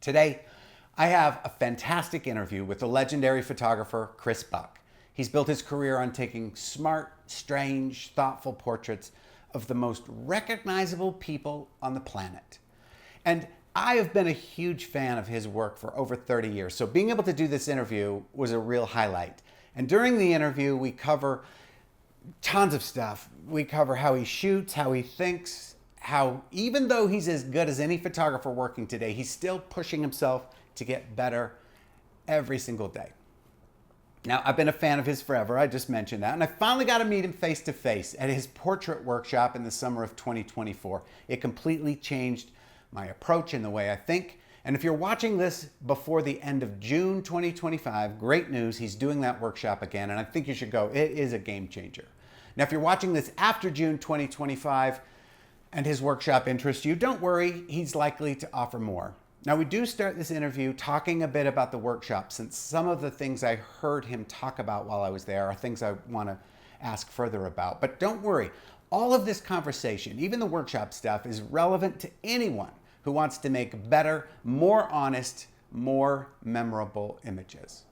Today, I have a fantastic interview with the legendary photographer Chris Buck. He's built his career on taking smart, strange, thoughtful portraits of the most recognizable people on the planet. And I have been a huge fan of his work for over 30 years, so being able to do this interview was a real highlight. And during the interview, we cover tons of stuff. We cover how he shoots, how he thinks, how even though he's as good as any photographer working today, he's still pushing himself to get better every single day. Now, I've been a fan of his forever. I just mentioned that. And I finally got to meet him face to face at his portrait workshop in the summer of 2024. It completely changed my approach and the way I think. And if you're watching this before the end of June 2025, great news, he's doing that workshop again, and I think you should go. It is a game changer. Now, if you're watching this after June 2025 and his workshop interests you, don't worry, he's likely to offer more. Now, we do start this interview talking a bit about the workshop, since some of the things I heard him talk about while I was there are things I want to ask further about. But don't worry, all of this conversation, even the workshop stuff, is relevant to anyone who wants to make better, more honest, more memorable images.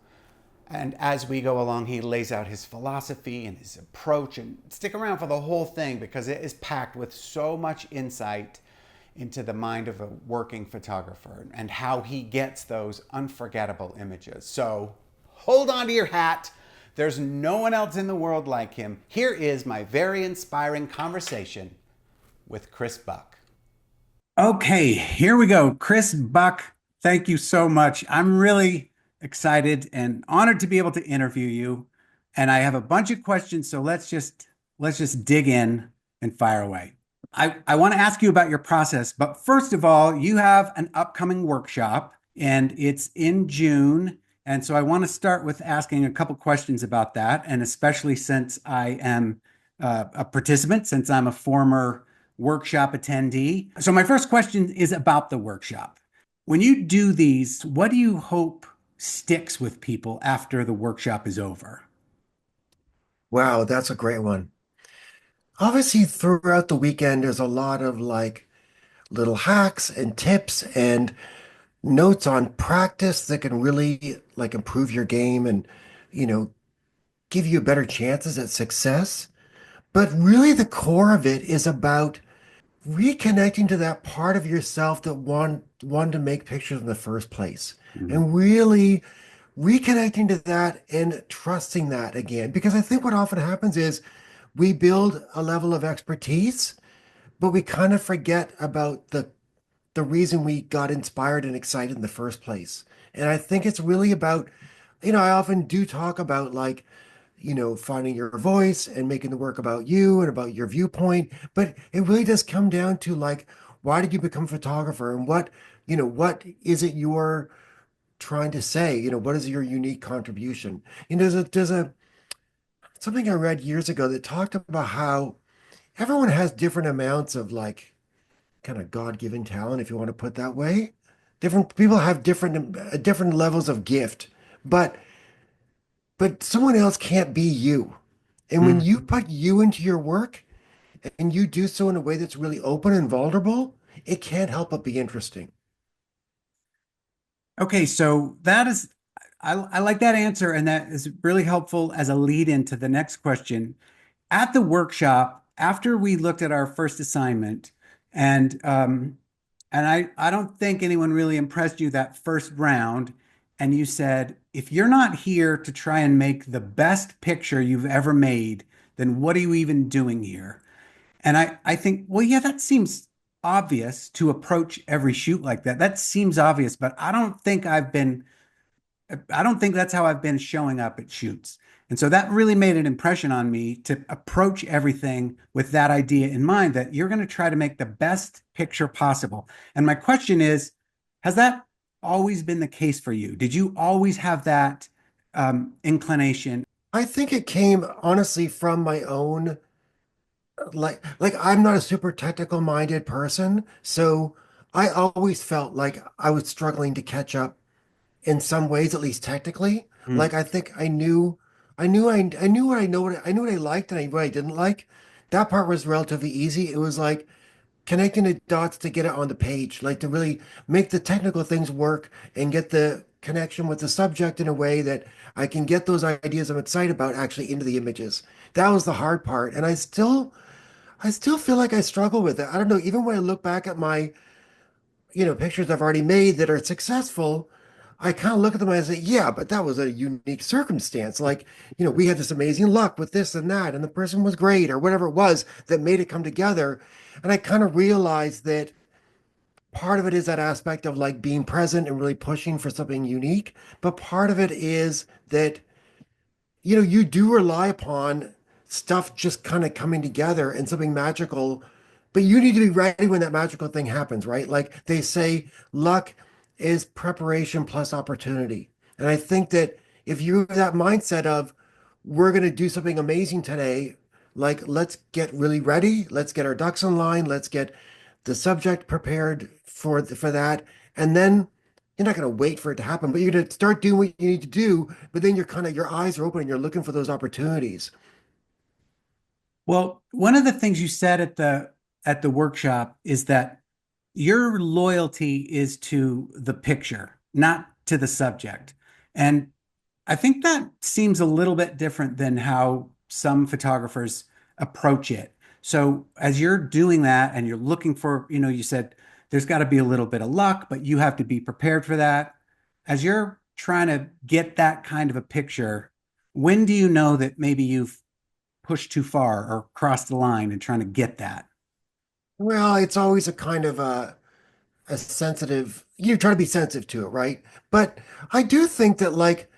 And as we go along, he lays out his philosophy and his approach, and stick around for the whole thing because it is packed with so much insight into the mind of a working photographer and how he gets those unforgettable images. So hold on to your hat. There's no one else in the world like him. Here is my very inspiring conversation with Chris Buck. Okay, here we go. Chris Buck, thank you so much. I'm really excited and honored to be able to interview you. And I have a bunch of questions, so let's just dig in and fire away. I want to ask you about your process, but first of all, you have an upcoming workshop and it's in June. And so I want to start with asking a couple questions about that, and especially since I am a participant, since I'm a former workshop attendee. So my first question is about the workshop. When you do these, what do you hope sticks with people after the workshop is over? Wow, that's a great one. Obviously, throughout the weekend, there's a lot of like little hacks and tips and notes on practice that can really like improve your game and, you know, give you better chances at success. But really, the core of it is about reconnecting to that part of yourself that wanted to make pictures in the first place, Mhm. and really reconnecting to that and trusting that again. Because I think what often happens is we build a level of expertise, but we kind of forget about the reason we got inspired and excited in the first place. And I think it's really about, I often do talk about like, finding your voice and making the work about you and about your viewpoint. But it really does come down to like, why did you become a photographer, and what is it you're trying to say? What is your unique contribution? There's a something I read years ago that talked about how everyone has different amounts of like kind of God-given talent, if you want to put it that way. Different people have different levels of gift, but someone else can't be you. And when you Mhm. put you into your work and you do so in a way that's really open and vulnerable, it can't help but be interesting. Okay, so I like that answer, and that is really helpful as a lead into the next question. At the workshop, after we looked at our first assignment, and I don't think anyone really impressed you that first round, and you said, if you're not here to try and make the best picture you've ever made, then what are you even doing here? And I think, well, yeah, that seems obvious to approach every shoot like that. That seems obvious, but I don't think that's how I've been showing up at shoots. And so that really made an impression on me to approach everything with that idea in mind, that you're going to try to make the best picture possible. And my question is, has that always been the case for you? Did you always have that inclination? I think it came honestly from my own like I'm not a super technical minded person, so I always felt like I was struggling to catch up in some ways, at least technically. Mm, Like I think I knew what I liked and what I didn't like. That part was relatively easy. It was like connecting the dots to get it on the page, like to really make the technical things work and get the connection with the subject in a way that I can get those ideas I'm excited about actually into the images. That was the hard part. And I still feel like I struggle with it. I don't know, even when I look back at my, pictures I've already made that are successful, I kind of look at them and I say, yeah, but that was a unique circumstance. Like, we had this amazing luck with this and that, and the person was great, or whatever it was that made it come together. And I kind of realized that part of it is that aspect of like being present and really pushing for something unique. But part of it is that you do rely upon stuff just kind of coming together and something magical, but you need to be ready when that magical thing happens, right? Like they say, luck is preparation plus opportunity. And I think that if you have that mindset of, we're going to do something amazing today, like let's get really ready, let's get our ducks in line, let's get the subject prepared for that, and then you're not going to wait for it to happen, but you're going to start doing what you need to do. But then your eyes are open and you're looking for those opportunities. Well, one of the things you said at the workshop is that your loyalty is to the picture, not to the subject. And I think that seems a little bit different than how some photographers approach it. So as you're doing that and you're looking for, you said there's got to be a little bit of luck, but you have to be prepared for that. As you're trying to get that kind of a picture, when do you know that maybe you've pushed too far or crossed the line and trying to get that? Well, it's always a kind of a sensitive, you try to be sensitive to it, right? But I do think that like,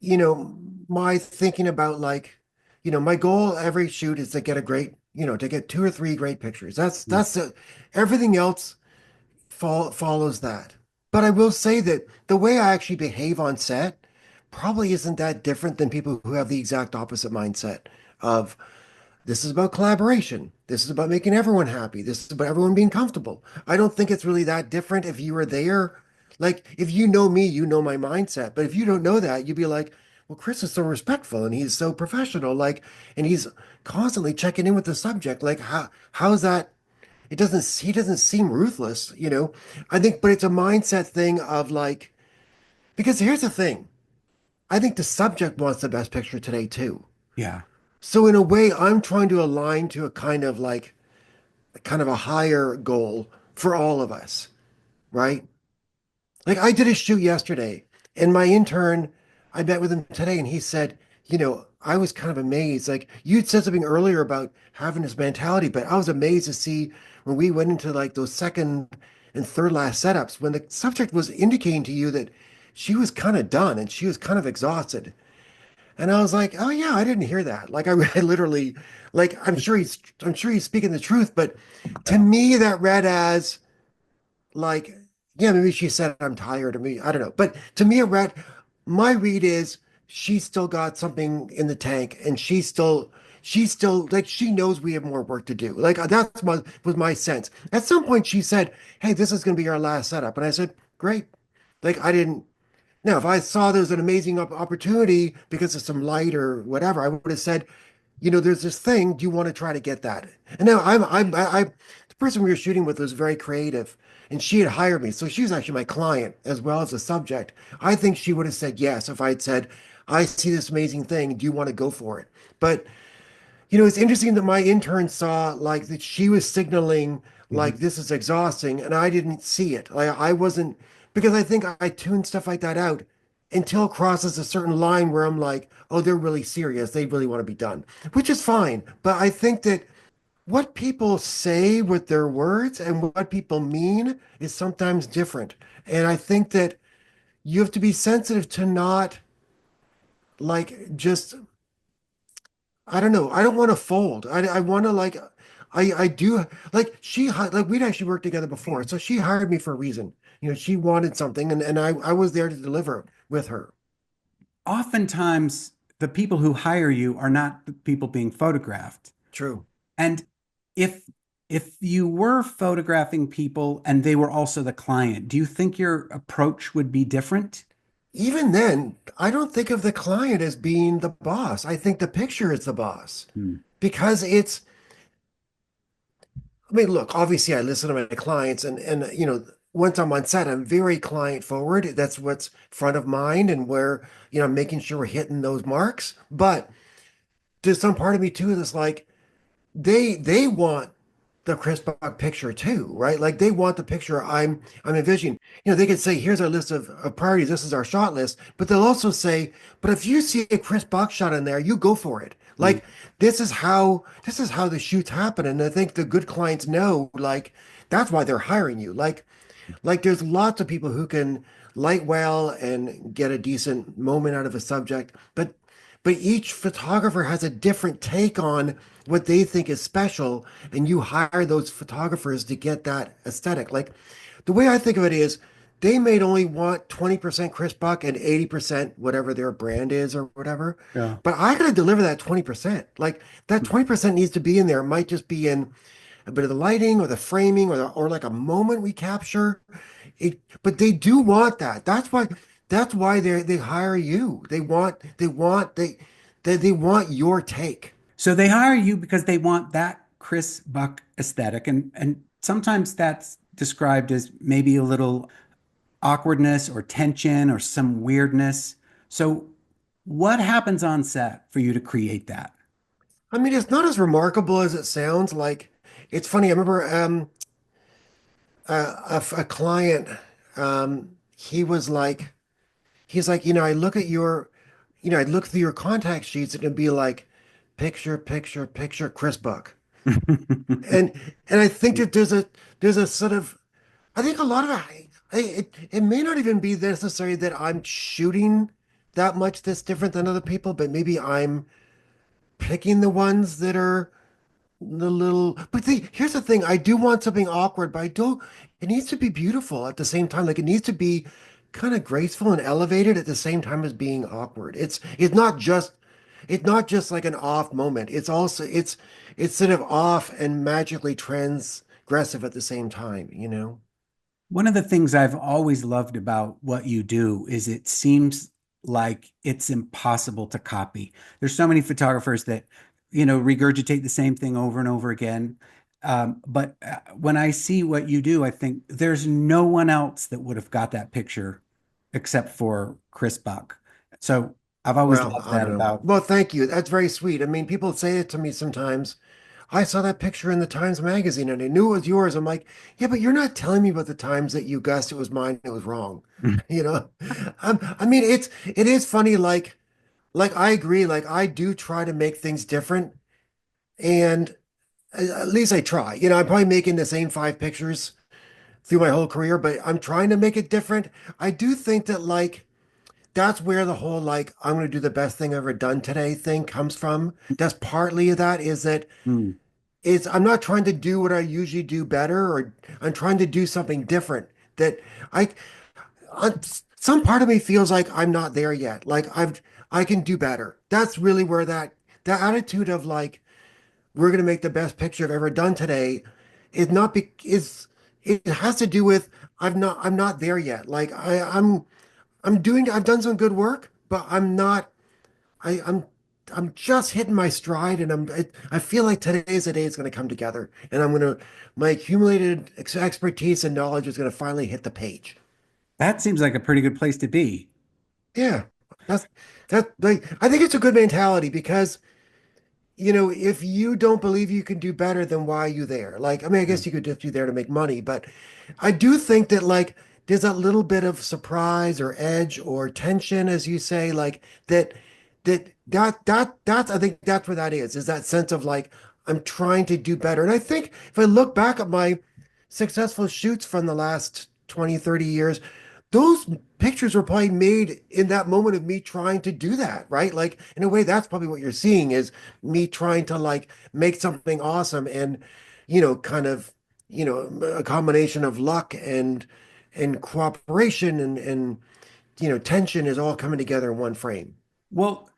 you know, my thinking about like, my goal every shoot is to get a great, to get two or three great pictures. Everything else follows that. But I will say that the way I actually behave on set probably isn't that different than people who have the exact opposite mindset of, this is about collaboration. This is about making everyone happy. This is about everyone being comfortable. I don't think it's really that different if you were there. Like, if you know me, you know my mindset. But if you don't know that, you'd be like, well, Chris is so respectful and he's so professional. Like, and he's constantly checking in with the subject. Like, how's that? He doesn't seem ruthless. I think, but it's a mindset thing of like, because here's the thing. I think the subject wants the best picture today too. Yeah. So in a way, I'm trying to align to a kind of a higher goal for all of us, right? Like I did a shoot yesterday, and my intern, I met with him today, and he said, I was kind of amazed. Like you'd said something earlier about having this mentality, but I was amazed to see when we went into like those second and third last setups, when the subject was indicating to you that she was kind of done and she was kind of exhausted. And I was like, oh yeah, I didn't hear that. Like I literally, like I'm sure he's speaking the truth, but to me that read as like, yeah, maybe she said I'm tired. I don't know. But to me it read, my read is she's still got something in the tank and she's still like she knows we have more work to do. Like that's was my sense. At some point she said, hey, this is gonna be our last setup. And I said, great. Like I didn't now, if I saw there was an amazing opportunity because of some light or whatever, I would have said, there's this thing. Do you want to try to get that? And now the person we were shooting with was very creative, and she had hired me, so she was actually my client as well as the subject. I think she would have said yes if I had said, I see this amazing thing. Do you want to go for it? But it's interesting that my intern saw like that she was signaling Mhm. like this is exhausting, and I didn't see it. Like I wasn't because I think I tune stuff like that out until it crosses a certain line where I'm like, oh, they're really serious. They really want to be done, which is fine. But I think that what people say with their words and what people mean is sometimes different. And I think that you have to be sensitive to not like just I don't know. I don't want to fold. I want to like, I do like like we'd actually worked together before, so she hired me for a reason. She wanted something, and I was there to deliver with her. Oftentimes, the people who hire you are not the people being photographed. True. And if if you were photographing people and they were also the client, do you think your approach would be different? Even then, I don't think of the client as being the boss. I think the picture is the boss Hmm. because I mean, look, obviously I listen to my clients and once I'm on set, I'm very client forward. That's what's front of mind and where, I'm making sure we're hitting those marks. But there's some part of me too that's like they want the Chris Buck picture too, right? Like they want the picture I'm envisioning. They could say, here's our list of priorities, this is our shot list, but they'll also say, but if you see a Chris Buck shot in there, you go for it. Mm. Like this is how the shoots happen. And I think the good clients know, like, that's why they're hiring you. Like there's lots of people who can light well and get a decent moment out of a subject, but each photographer has a different take on what they think is special, and you hire those photographers to get that aesthetic. Like the way I think of it is they may only want 20% Chris Buck and 80% whatever their brand is or whatever. Yeah. But I gotta deliver that 20%. Like that 20% needs to be in there. It might just be in a bit of the lighting or the framing or like a moment we capture. But they do want that. That's why they hire you. They want your take. So they hire you because they want that Chris Buck aesthetic, and sometimes that's described as maybe a little awkwardness or tension or some weirdness. So what happens on set for you to create that? I mean, it's not as remarkable as it sounds. Like it's funny. I remember a client. He's like, I look through your contact sheets. It can be like picture, picture, picture, Chris Buck. And and I think that there's a sort of I think a lot of it may not even be necessary that I'm shooting that much that's different than other people, but maybe I'm picking the ones that are the little. But here's the thing: I do want something awkward, but I don't. It needs to be beautiful at the same time. Like it needs to be kind of graceful and elevated at the same time as being awkward. It's not just like an off moment. It's sort of off and magically transgressive at the same time. One of the things I've always loved about what you do is it seems like it's impossible to copy. There's so many photographers that, regurgitate the same thing over and over again. But when I see what you do, I think there's no one else that would have got that picture except for Chris Buck. So I've always Well, loved I that don't know. about. Well, thank you. That's very sweet. I mean, people say it to me sometimes. I saw that picture in the Times magazine and I knew it was yours. I'm like, yeah, but you're not telling me about the times that you guessed it was mine. It was wrong. You know, I mean, it is funny. Like I agree. Like I do try to make things different, and at least I try. I'm probably making the same five pictures through my whole career, but I'm trying to make it different. I do think that like that's where the whole like I'm going to do the best thing I've ever done today thing comes from. That's partly of that is that Mm. is I'm not trying to do what I usually do better, or I'm trying to do something different that I on some part of me feels like I'm not there yet. Like I can do better. That's really where that attitude of like we're going to make the best picture I've ever done today is not be is it has to do with I'm not there yet. Like I've done some good work, but I'm not I I'm just hitting my stride, and I feel like today is the day it's going to come together, and my accumulated expertise and knowledge is going to finally hit the page. That seems like a pretty good place to be. Yeah, that's like I think it's a good mentality because if you don't believe you can do better, then why are you there? Like, I mean, I Yeah. guess you could just be there to make money, but I do think that like there's a little bit of surprise or edge or tension, as you say, like that's I think that's where that is that sense of like I'm trying to do better. And I think if I look back at my successful shoots from the last 20, 30 years, those pictures were probably made in that moment of me trying to do that, right? Like in a way, that's probably what you're seeing is me trying to like make something awesome and kind of a combination of luck and cooperation and tension is all coming together in one frame. Well,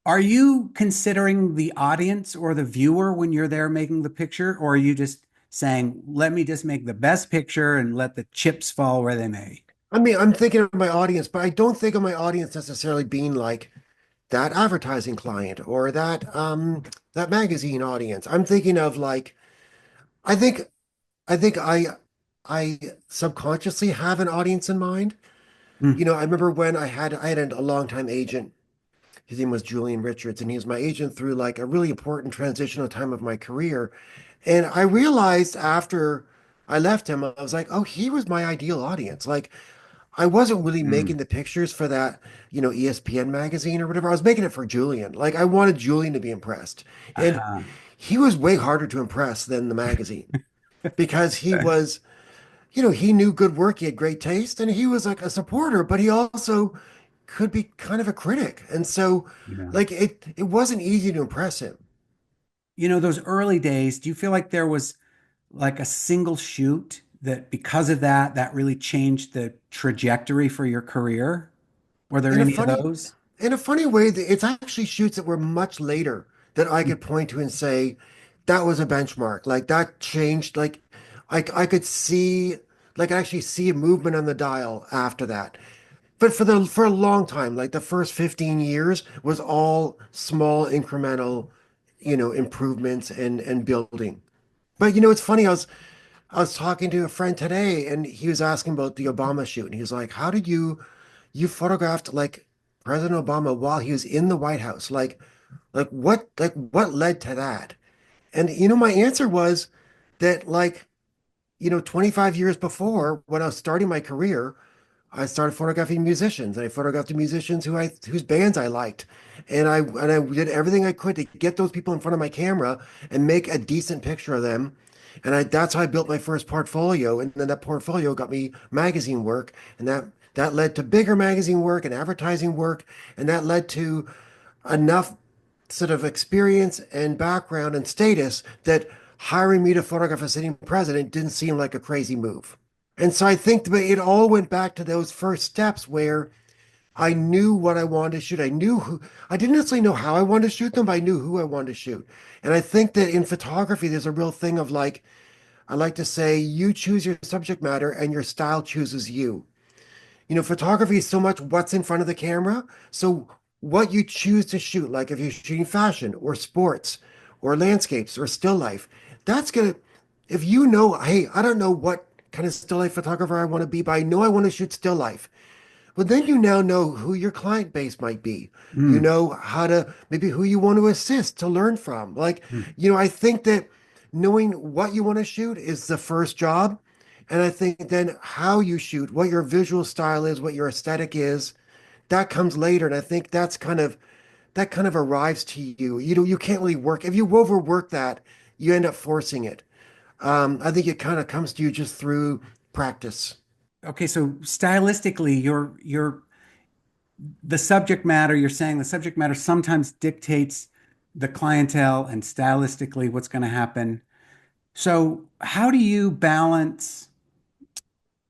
are you considering the audience or the viewer when you're there making the picture, or are you just saying, let me just make the best picture and let the chips fall where they may? I mean, I'm thinking of my audience, but I don't think of my audience necessarily being like that advertising client or that magazine audience. I'm thinking of like I think I think I subconsciously have an audience in mind. Mm. I remember when I had a longtime agent. His name was Julian Richards, and he was my agent through like a really important transitional time of my career. And I realized after I left him, I was like, oh, he was my ideal audience. Like I wasn't really making Mm. the pictures for that, ESPN magazine or whatever. I was making it for Julian. Like I wanted Julian to be impressed. And Uh-huh. he was way harder to impress than the magazine because he knew good work, he had great taste, and he was like a supporter, but he also could be kind of a critic. And so Yeah. like it wasn't easy to impress him. Those early days, do you feel like there was like a single shoot that because of that, that really changed the trajectory for your career? Were there In a any of funny those? in a funny way, it's actually shoots that were much later that I could point to and say that was a benchmark. Like that changed. Like I could see, like actually see a movement on the dial after that. But for a long time, like the first 15 years was all small incremental, improvements and building. But it's funny, I was talking to a friend today and he was asking about the Obama shoot and he was like, how did you photographed like President Obama while he was in the White House? Like what led to that? And my answer was that 25 years before when I was starting my career, I started photographing musicians and I photographed the musicians whose bands I liked. And I did everything I could to get those people in front of my camera and make a decent picture of them. And that's how I built my first portfolio. And then that portfolio got me magazine work. And that led to bigger magazine work and advertising work. And that led to enough sort of experience and background and status that hiring me to photograph a sitting president didn't seem like a crazy move. And so I think that it all went back to those first steps where I knew what I wanted to shoot. I didn't necessarily know how I wanted to shoot them, but I knew who I wanted to shoot. And I think that in photography, there's a real thing of like, I like to say, you choose your subject matter and your style chooses you. Photography is so much what's in front of the camera. So what you choose to shoot, like if you're shooting fashion or sports or landscapes or still life, that's gonna, if hey, I don't know what kind of still life photographer I want to be, but I know I want to shoot still life. But then you now know who your client base might be. You Mm. know how to maybe who you want to assist to learn from. Like, Mm. I think that knowing what you want to shoot is the first job. And I think then how you shoot, what your visual style is, what your aesthetic is, that comes later. And I think that kind of arrives to you. You can't really work. If you overwork that, you end up forcing it. I think it kind of comes to you just through practice. Okay, so stylistically, you're the subject matter, you're saying the subject matter sometimes dictates the clientele and stylistically what's going to happen. So, how do you balance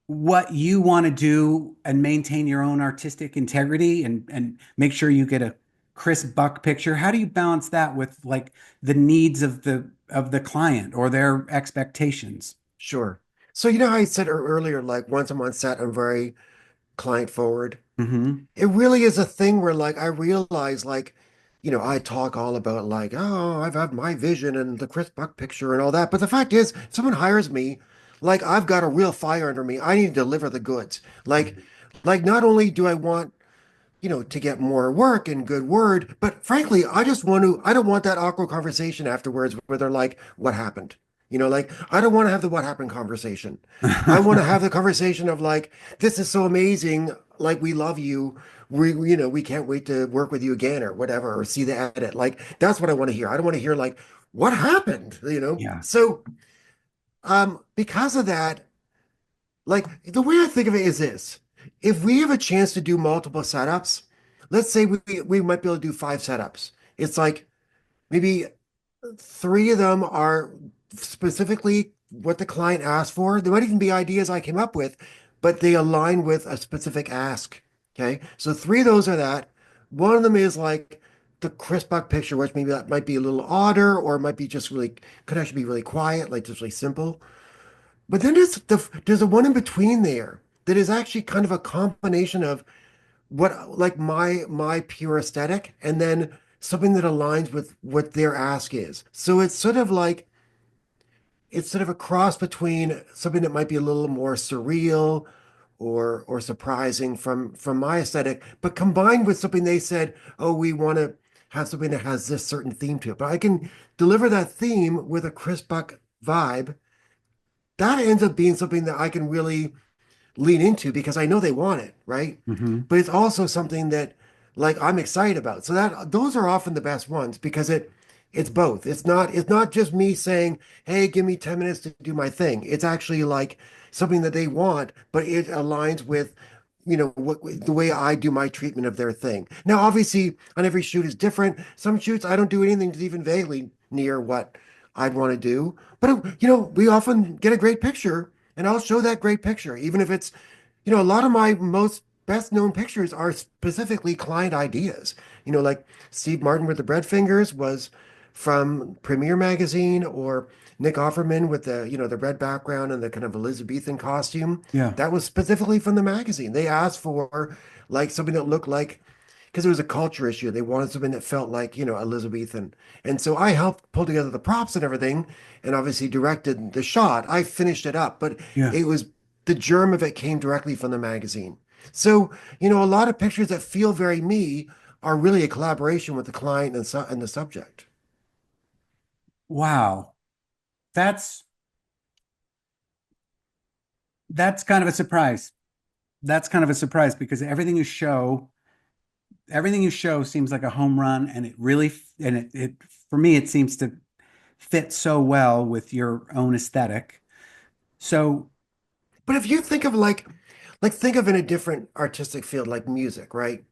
what you want to do and maintain your own artistic integrity and make sure you get a Chris Buck picture? How do you balance that with like the needs of the client or their expectations? Sure. So you know how I said earlier, like once I'm on set, I'm very client forward. Hmm. It really is a thing where like I realize like, I talk all about like, oh, I've had my vision and the Chris Buck picture and all that. But the fact is, if someone hires me, like I've got a real fire under me. I need to deliver the goods. Like not only do I want to get more work and good word. But frankly, I don't want that awkward conversation afterwards where they're like, what happened? Like, I don't want to have the what happened conversation. I want to have the conversation of like, this is so amazing. Like, we love you. We can't wait to work with you again or whatever, or see the edit. Like, that's what I want to hear. I don't want to hear like, what happened? Yeah. So, because of that, like the way I think of it is this. If we have a chance to do multiple setups, let's say we might be able to do 5 setups. It's like maybe 3 of them are specifically what the client asked for. There might even be ideas I came up with, but they align with a specific ask. Okay. So 3 of those are that. One of them is like the Chris Buck picture, which maybe that might be a little odder or it might be just really, could actually be really quiet, like just really simple. But then there's a one in between there that is actually kind of a combination of what like my pure aesthetic and then something that aligns with what their ask is. So it's sort of like it's sort of a cross between something that might be a little more surreal or surprising from my aesthetic, but combined with something they said, oh, we want to have something that has this certain theme to it. But I can deliver that theme with a Chris Buck vibe. That ends up being something that I can really lean into because I know they want it, right? Hmm. But it's also something that like I'm excited about. So that those are often the best ones because it's both. It's not just me saying, "Hey, give me 10 minutes to do my thing." It's actually like something that they want, but it aligns with what the way I do my treatment of their thing. Now, obviously, on every shoot is different. Some shoots I don't do anything that's even vaguely near what I'd want to do. But we often get a great picture and I'll show that great picture, even if it's, a lot of my most best known pictures are specifically client ideas. Like Steve Martin with the bread fingers was from Premiere Magazine, or Nick Offerman with the red background and the kind of Elizabethan costume. Yeah. That was specifically from the magazine. They asked for like something that looked like, because it was a culture issue. They wanted something that felt like, Elizabethan. And so I helped pull together the props and everything, and obviously directed the shot. I finished it up, but Yeah. it was the germ of it came directly from the magazine. So, a lot of pictures that feel very me are really a collaboration with the client and the subject. Wow. That's that's kind of a surprise. That's kind of a surprise because everything you show seems like a home run, and it for me it seems to fit so well with your own aesthetic. So, But if you think of like think of in a different artistic field like music, right?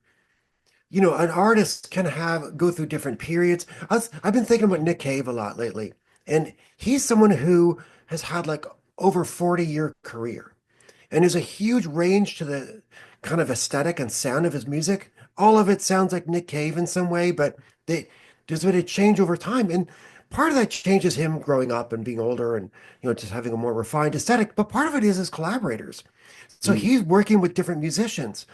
An artist can have go through different periods. I've been thinking about Nick Cave a lot lately, and he's someone who has had like over 40-year career. And there's a huge range to the kind of aesthetic and sound of his music. All of it sounds like Nick Cave in some way, but there's been a change over time. And part of that change is him growing up and being older and, just having a more refined aesthetic. But part of it is his collaborators. So mm, he's working with different musicians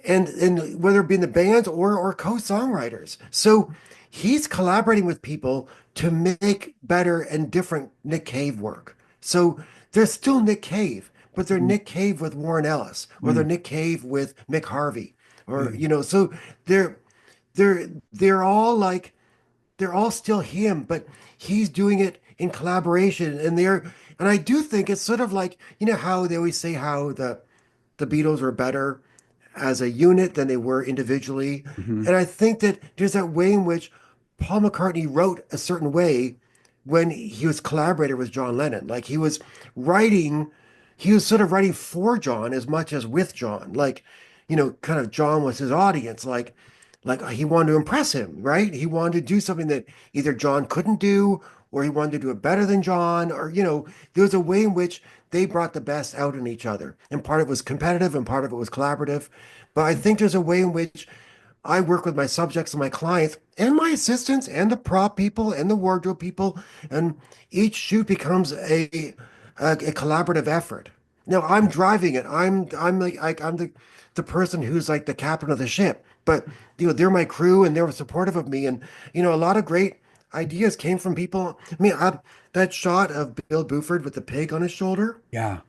and whether it be in the bands or co-songwriters. So he's collaborating with people to make better and different Nick Cave work. So they're still Nick Cave, but they're mm, Nick Cave with Warren Ellis, or they're mm, Nick Cave with Mick Harvey, or yeah, so they're they're all like they're all still him, but he's doing it in collaboration, and I do think it's sort of like how they always say how the Beatles were better as a unit than they were individually. mhm, And I think that there's that way in which Paul McCartney wrote a certain way when he was collaborator with John Lennon. Like writing, he was sort of writing for John as much as with John. Like, kind of John was his audience. Like he wanted to impress him, right? He wanted to do something that either John couldn't do, or he wanted to do it better than John, or there was a way in which they brought the best out in each other. And part of it was competitive and part of it was collaborative. But I think there's a way in which I work with my subjects and my clients and my assistants and the prop people and the wardrobe people, and each shoot becomes a collaborative effort. Now I'm driving it. I'm the person who's like the captain of the ship, but they're my crew and they're supportive of me, and a lot of great ideas came from people. I mean, that shot of Bill Buford with the pig on his shoulder, yeah.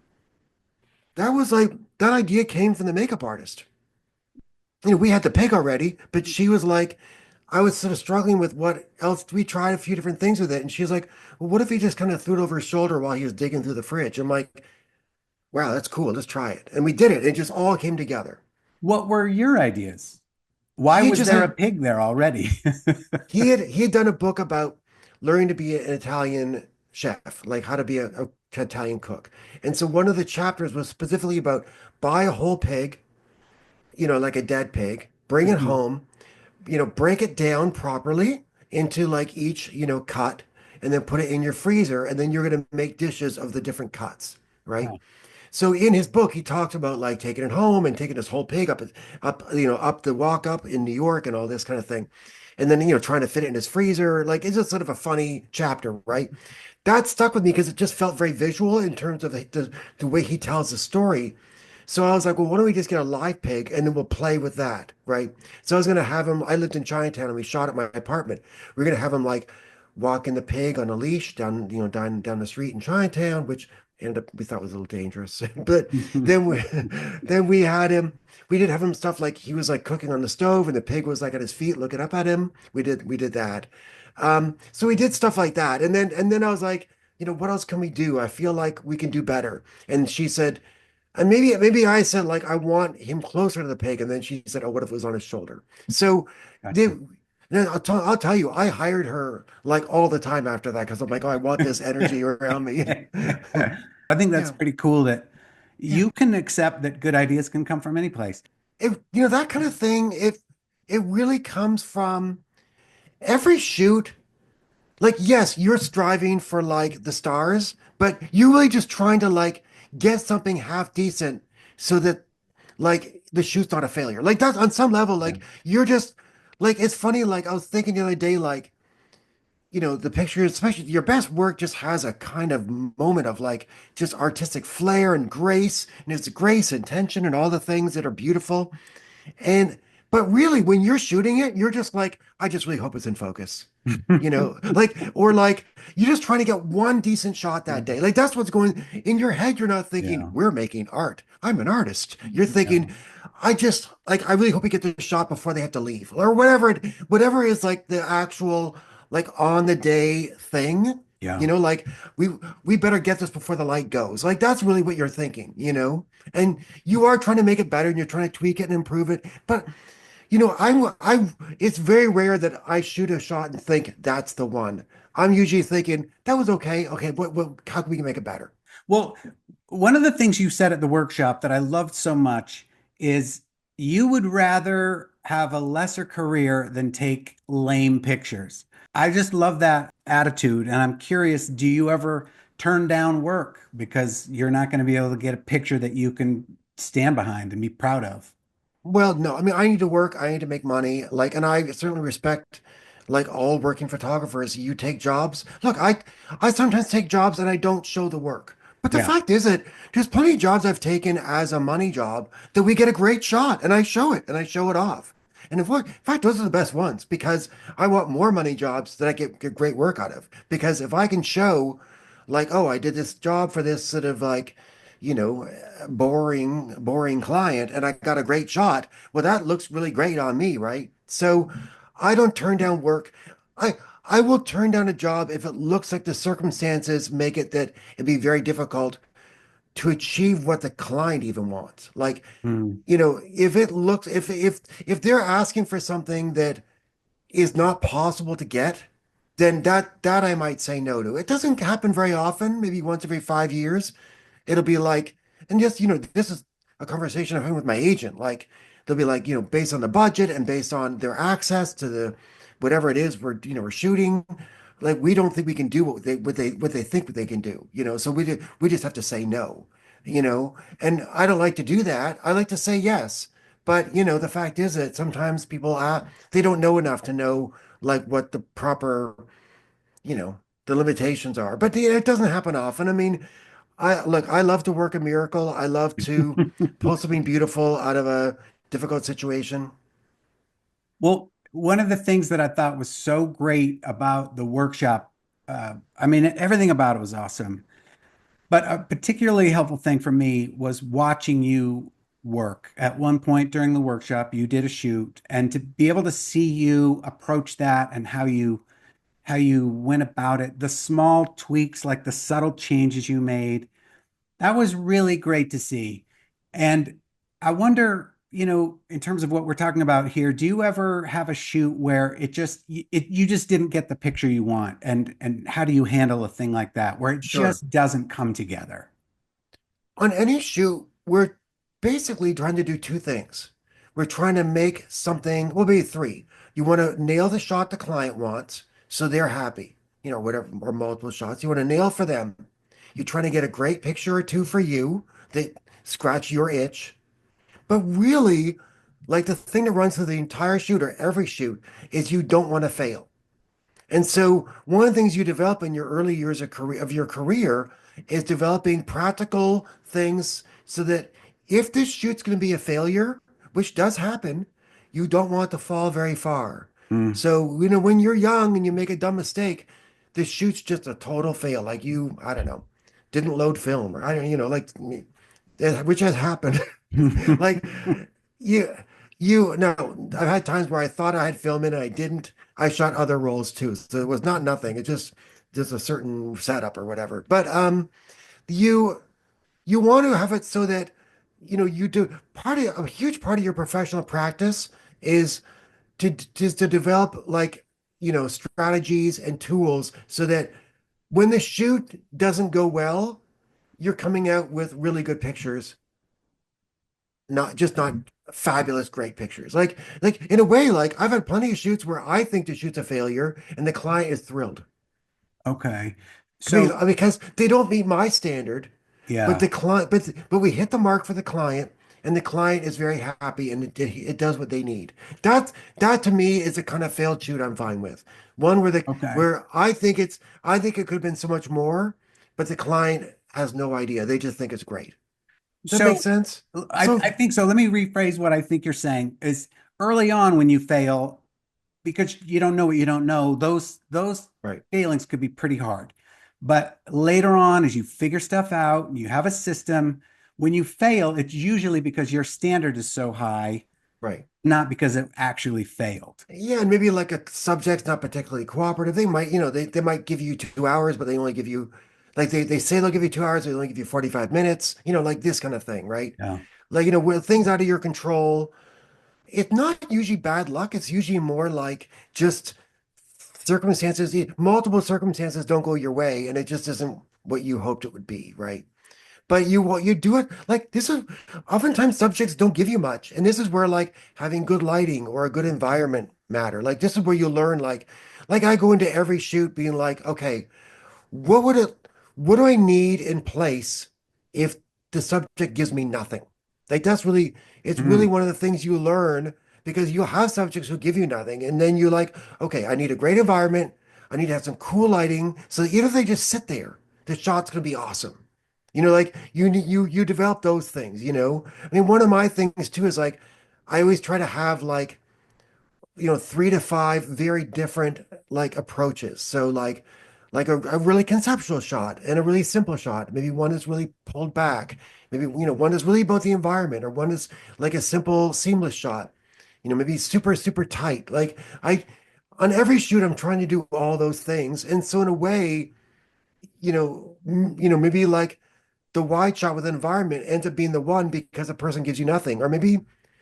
that was like that idea came from the makeup artist. We had the pig already, but she was like, I was sort of struggling with what else. We tried a few different things with it, and she was like, well, what if he just kind of threw it over his shoulder while he was digging through the fridge? I'm like, wow, that's cool. Let's try it. And we did it. It just all came together. What were your ideas? Why He was just there a had pig there already? he had done a book about learning to be an Italian chef, like how to be a Italian cook. And so one of the chapters was specifically about buy a whole pig, like a dead pig, bring it Mhm. home, break it down properly into like each, cut, and then put it in your freezer. And then you're going to make dishes of the different cuts, right? Oh, So in his book, he talks about like taking it home and taking this whole pig up the walk up in New York and all this kind of thing. And then, trying to fit it in his freezer. Like it's just sort of a funny chapter, right? That stuck with me because it just felt very visual in terms of the way he tells the story. So I was like, well, why don't we just get a live pig and then we'll play with that, right? So I was gonna have him. I lived in Chinatown and we shot at my apartment. We are gonna have him like walking the pig on a leash down the street in Chinatown, which ended up we thought was a little dangerous. But then we then we did have him stuff like he was like cooking on the stove and the pig was like at his feet looking up at him. We did that. So we did stuff like that. And then I was like, what else can we do? I feel like we can do better. And she said, and maybe I said like I want him closer to the pig, and then she said, "Oh, what if it was on his shoulder?" So they, Gotcha. then I'll tell you, I hired her like all the time after that because I'm like, oh, I want this energy around me. I think that's Yeah, pretty cool that yeah. you can accept that good ideas can come from any place. That kind of thing. If it really comes from every shoot. Like, yes, you're striving for like the stars, but you're really just trying to like get something half decent so that like the shoot's not a failure. Like that's on some level, Yeah. like you're just like it's funny, like I was thinking the other day, like, the picture, especially your best work just has a kind of moment of like just artistic flair and grace, and it's grace and tension and all the things that are beautiful. And but really, when you're shooting it, you're just like, I just really hope it's in focus. Like, or like you're just trying to get one decent shot that day. Like that's what's going in your head. You're not thinking, Yeah. we're making art. I'm an artist. You're thinking, No. I really hope we get the shot before they have to leave. Or whatever is like the actual like on the day thing. Yeah. Like we we better get this before the light goes. Like that's really what you're thinking. And you are trying to make it better and you're trying to tweak it and improve it. But it's very rare that I shoot a shot and think that's the one. I'm usually thinking that was okay. Okay, how can we make it better? Well, one of the things you said at the workshop that I loved so much is you would rather have a lesser career than take lame pictures. I just love that attitude. And I'm curious, do you ever turn down work because you're not going to be able to get a picture that you can stand behind and be proud of? Well, no, I mean, I need to work, I need to make money. Like, and I certainly respect like all working photographers. You take jobs. Look, I sometimes take jobs and I don't show the work. But the Yeah. fact is that there's plenty of jobs I've taken as a money job that we get a great shot and I show it and I show it off. And in fact, those are the best ones because I want more money jobs that I get great work out of. Because if I can show like, oh, I did this job for this sort of like, you know, boring client and I got a great shot. Well, that looks really great on me, right? So I don't turn down work. I I will turn down a job if it looks like the circumstances make it that it'd be very difficult to achieve what the client even wants. Like, Mm. if it looks if they're asking for something that is not possible to get, then that I might say no to. It doesn't happen very often, maybe once every 5 years. It'll be like, and just, this is a conversation I'm having with my agent. Like, they'll be like, based on the budget and based on their access to the whatever it is we're shooting, like we don't think we can do what they think they can do, so we just have to say no, and I don't like to do that. I like to say yes. But the fact is that sometimes people they don't know enough to know like what the proper, the limitations are. But it doesn't happen often. I mean, I love to work a miracle. I love to pull something beautiful out of a difficult situation. Well, one of the things that I thought was so great about the workshop, I mean, everything about it was awesome. But a particularly helpful thing for me was watching you work. At one point during the workshop, you did a shoot, and to be able to see you approach that and how you went about it, the small tweaks, like the subtle changes you made, that was really great to see. And I wonder, in terms of what we're talking about here, do you ever have a shoot where you just didn't get the picture you want? And how do you handle a thing like that where it Sure. just doesn't come together? On any shoot, we're basically trying to do two things. We're trying to make something, well, maybe three. You want to nail the shot the client wants, so they're happy, whatever, or multiple shots. You want to nail for them. You're trying to get a great picture or two for you that scratch your itch. But really, like the thing that runs through the entire shoot or every shoot is you don't want to fail. And so one of the things you develop in your early years of your career is developing practical things so that if this shoot's going to be a failure, which does happen, you don't want to fall very far. Mm. So, when you're young and you make a dumb mistake, the shoot's just a total fail. Like I don't know, didn't load film or I don't, like which has happened. Like you, no, I've had times where I thought I had film in and I didn't. I shot other roles too, so it was not nothing. It just a certain setup or whatever. But you you want to have it so that you do a huge part of your professional practice is to develop like strategies and tools so that when the shoot doesn't go well, you're coming out with really good pictures, not fabulous great pictures. Like in a way, like I've had plenty of shoots where I think the shoot's a failure and the client is thrilled Okay. So, because they don't meet my standard, but yeah. the client, but we hit the mark for the client, and the client is very happy, and it does what they need. That to me is a kind of failed shoot I'm fine with. One Okay. where I think it could have been so much more, but the client has no idea. They just think it's great. Does that make So sense? I, So I think so. Let me rephrase what I think you're saying is early on when you fail, because you don't know what you don't know, those right. failings could be pretty hard. But later on, as you figure stuff out, you have a system, when you fail, it's usually because your standard is so high, Right. not because it actually failed. Yeah, and maybe like a subject's not particularly cooperative. They might, they might give you 2 hours, but they only give you, like they say they'll give you 2 hours, they only give you 45 minutes, like this kind of thing, right? Yeah. Like, with things out of your control, it's not usually bad luck. It's usually more like just circumstances, multiple circumstances don't go your way, and it just isn't what you hoped it would be, right? But you do it like this is oftentimes subjects don't give you much. And this is where like having good lighting or a good environment matter. Like this is where you learn like I go into every shoot being like, okay, what would it what do I need in place if the subject gives me nothing? Like it's really Mhm. one of the things you learn because you have subjects who give you nothing. And then you're like, okay, I need a great environment. I need to have some cool lighting. So that even if they just sit there, the shot's gonna be awesome. Like you develop those things. I mean, one of my things too is like I always try to have like 3 to 5 very different like approaches. So like a really conceptual shot and a really simple shot. Maybe one is really pulled back. Maybe one is really about the environment, or one is like a simple seamless shot. Maybe super super tight. Like I on every shoot I'm trying to do all those things. And so in a way, maybe like the wide shot with environment ends up being the one because the person gives you nothing. Or maybe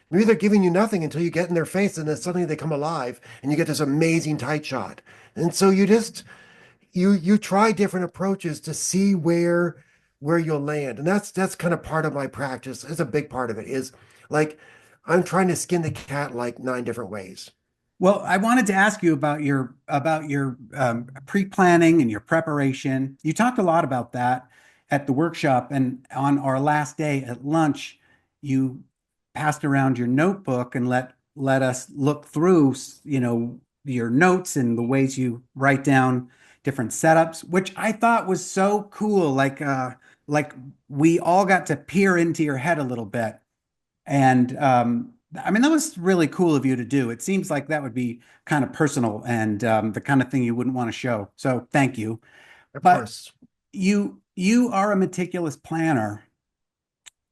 they're giving you nothing until you get in their face and then suddenly they come alive and you get this amazing tight shot. And so you try different approaches to see where you'll land. And that's kind of part of my practice. It's a big part of it is like I'm trying to skin the cat like 9 different ways. Well, I wanted to ask you about your pre-planning and your preparation. You talked a lot about that at the workshop, and on our last day at lunch, you passed around your notebook and let us look through, your notes and the ways you write down different setups, which I thought was so cool. Like we all got to peer into your head a little bit. And I mean, that was really cool of you to do. It seems like that would be kind of personal and the kind of thing you wouldn't want to show. So thank you. Of But course. you are a meticulous planner,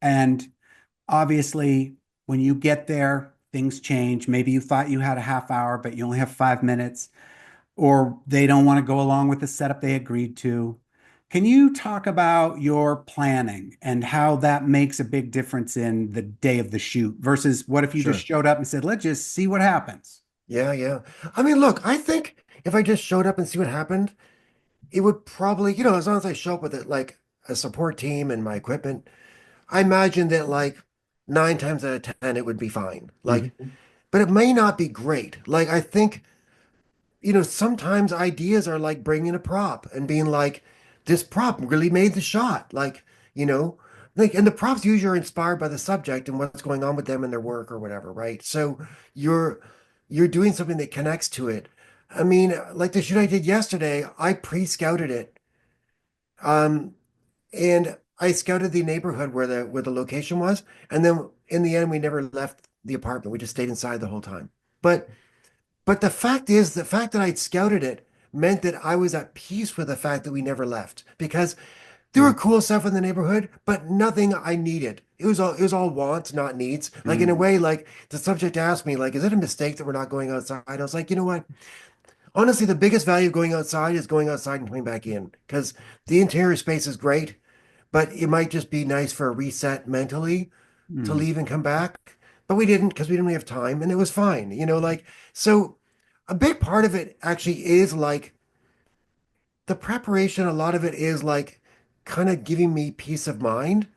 and obviously, when you get there, things change. Maybe you thought you had a half hour, but you only have 5 minutes, or they don't want to go along with the setup they agreed to. Can you talk about your planning and how that makes a big difference in the day of the shoot versus what if you just Sure. showed up and said, let's just see what happens? Yeah, yeah. I mean, look, I think if I just showed up and see what happened, it would probably, as long as I show up with it like a support team and my equipment, I imagine that like 9 times out of 10 it would be fine. Like, Mhm. but it may not be great. Like I think, sometimes ideas are like bringing a prop and being like, this prop really made the shot. You know, and the props usually are inspired by the subject and what's going on with them in their work or whatever, right? So you're you're doing something that connects to it. I mean, like the shoot I did yesterday, I pre-scouted it. Um, and I scouted the neighborhood where the location was, and then in the end, we never left the apartment. We just stayed inside the whole time. But the fact that I'd scouted it meant that I was at peace with the fact that we never left because there were Mm, cool stuff in the neighborhood, but nothing I needed. It was all wants, not needs. Like in a mm, way, like the subject asked me, like, is it a mistake that we're not going outside? I was like, you know what? Honestly, the biggest value of going outside is going outside and coming back in because the interior space is great, but it might just be nice for a reset mentally to mm, leave and come back. But we didn't because we didn't really have time and it was fine, like so a big part of it actually is like the preparation, a lot of it is like kind of giving me peace of mind.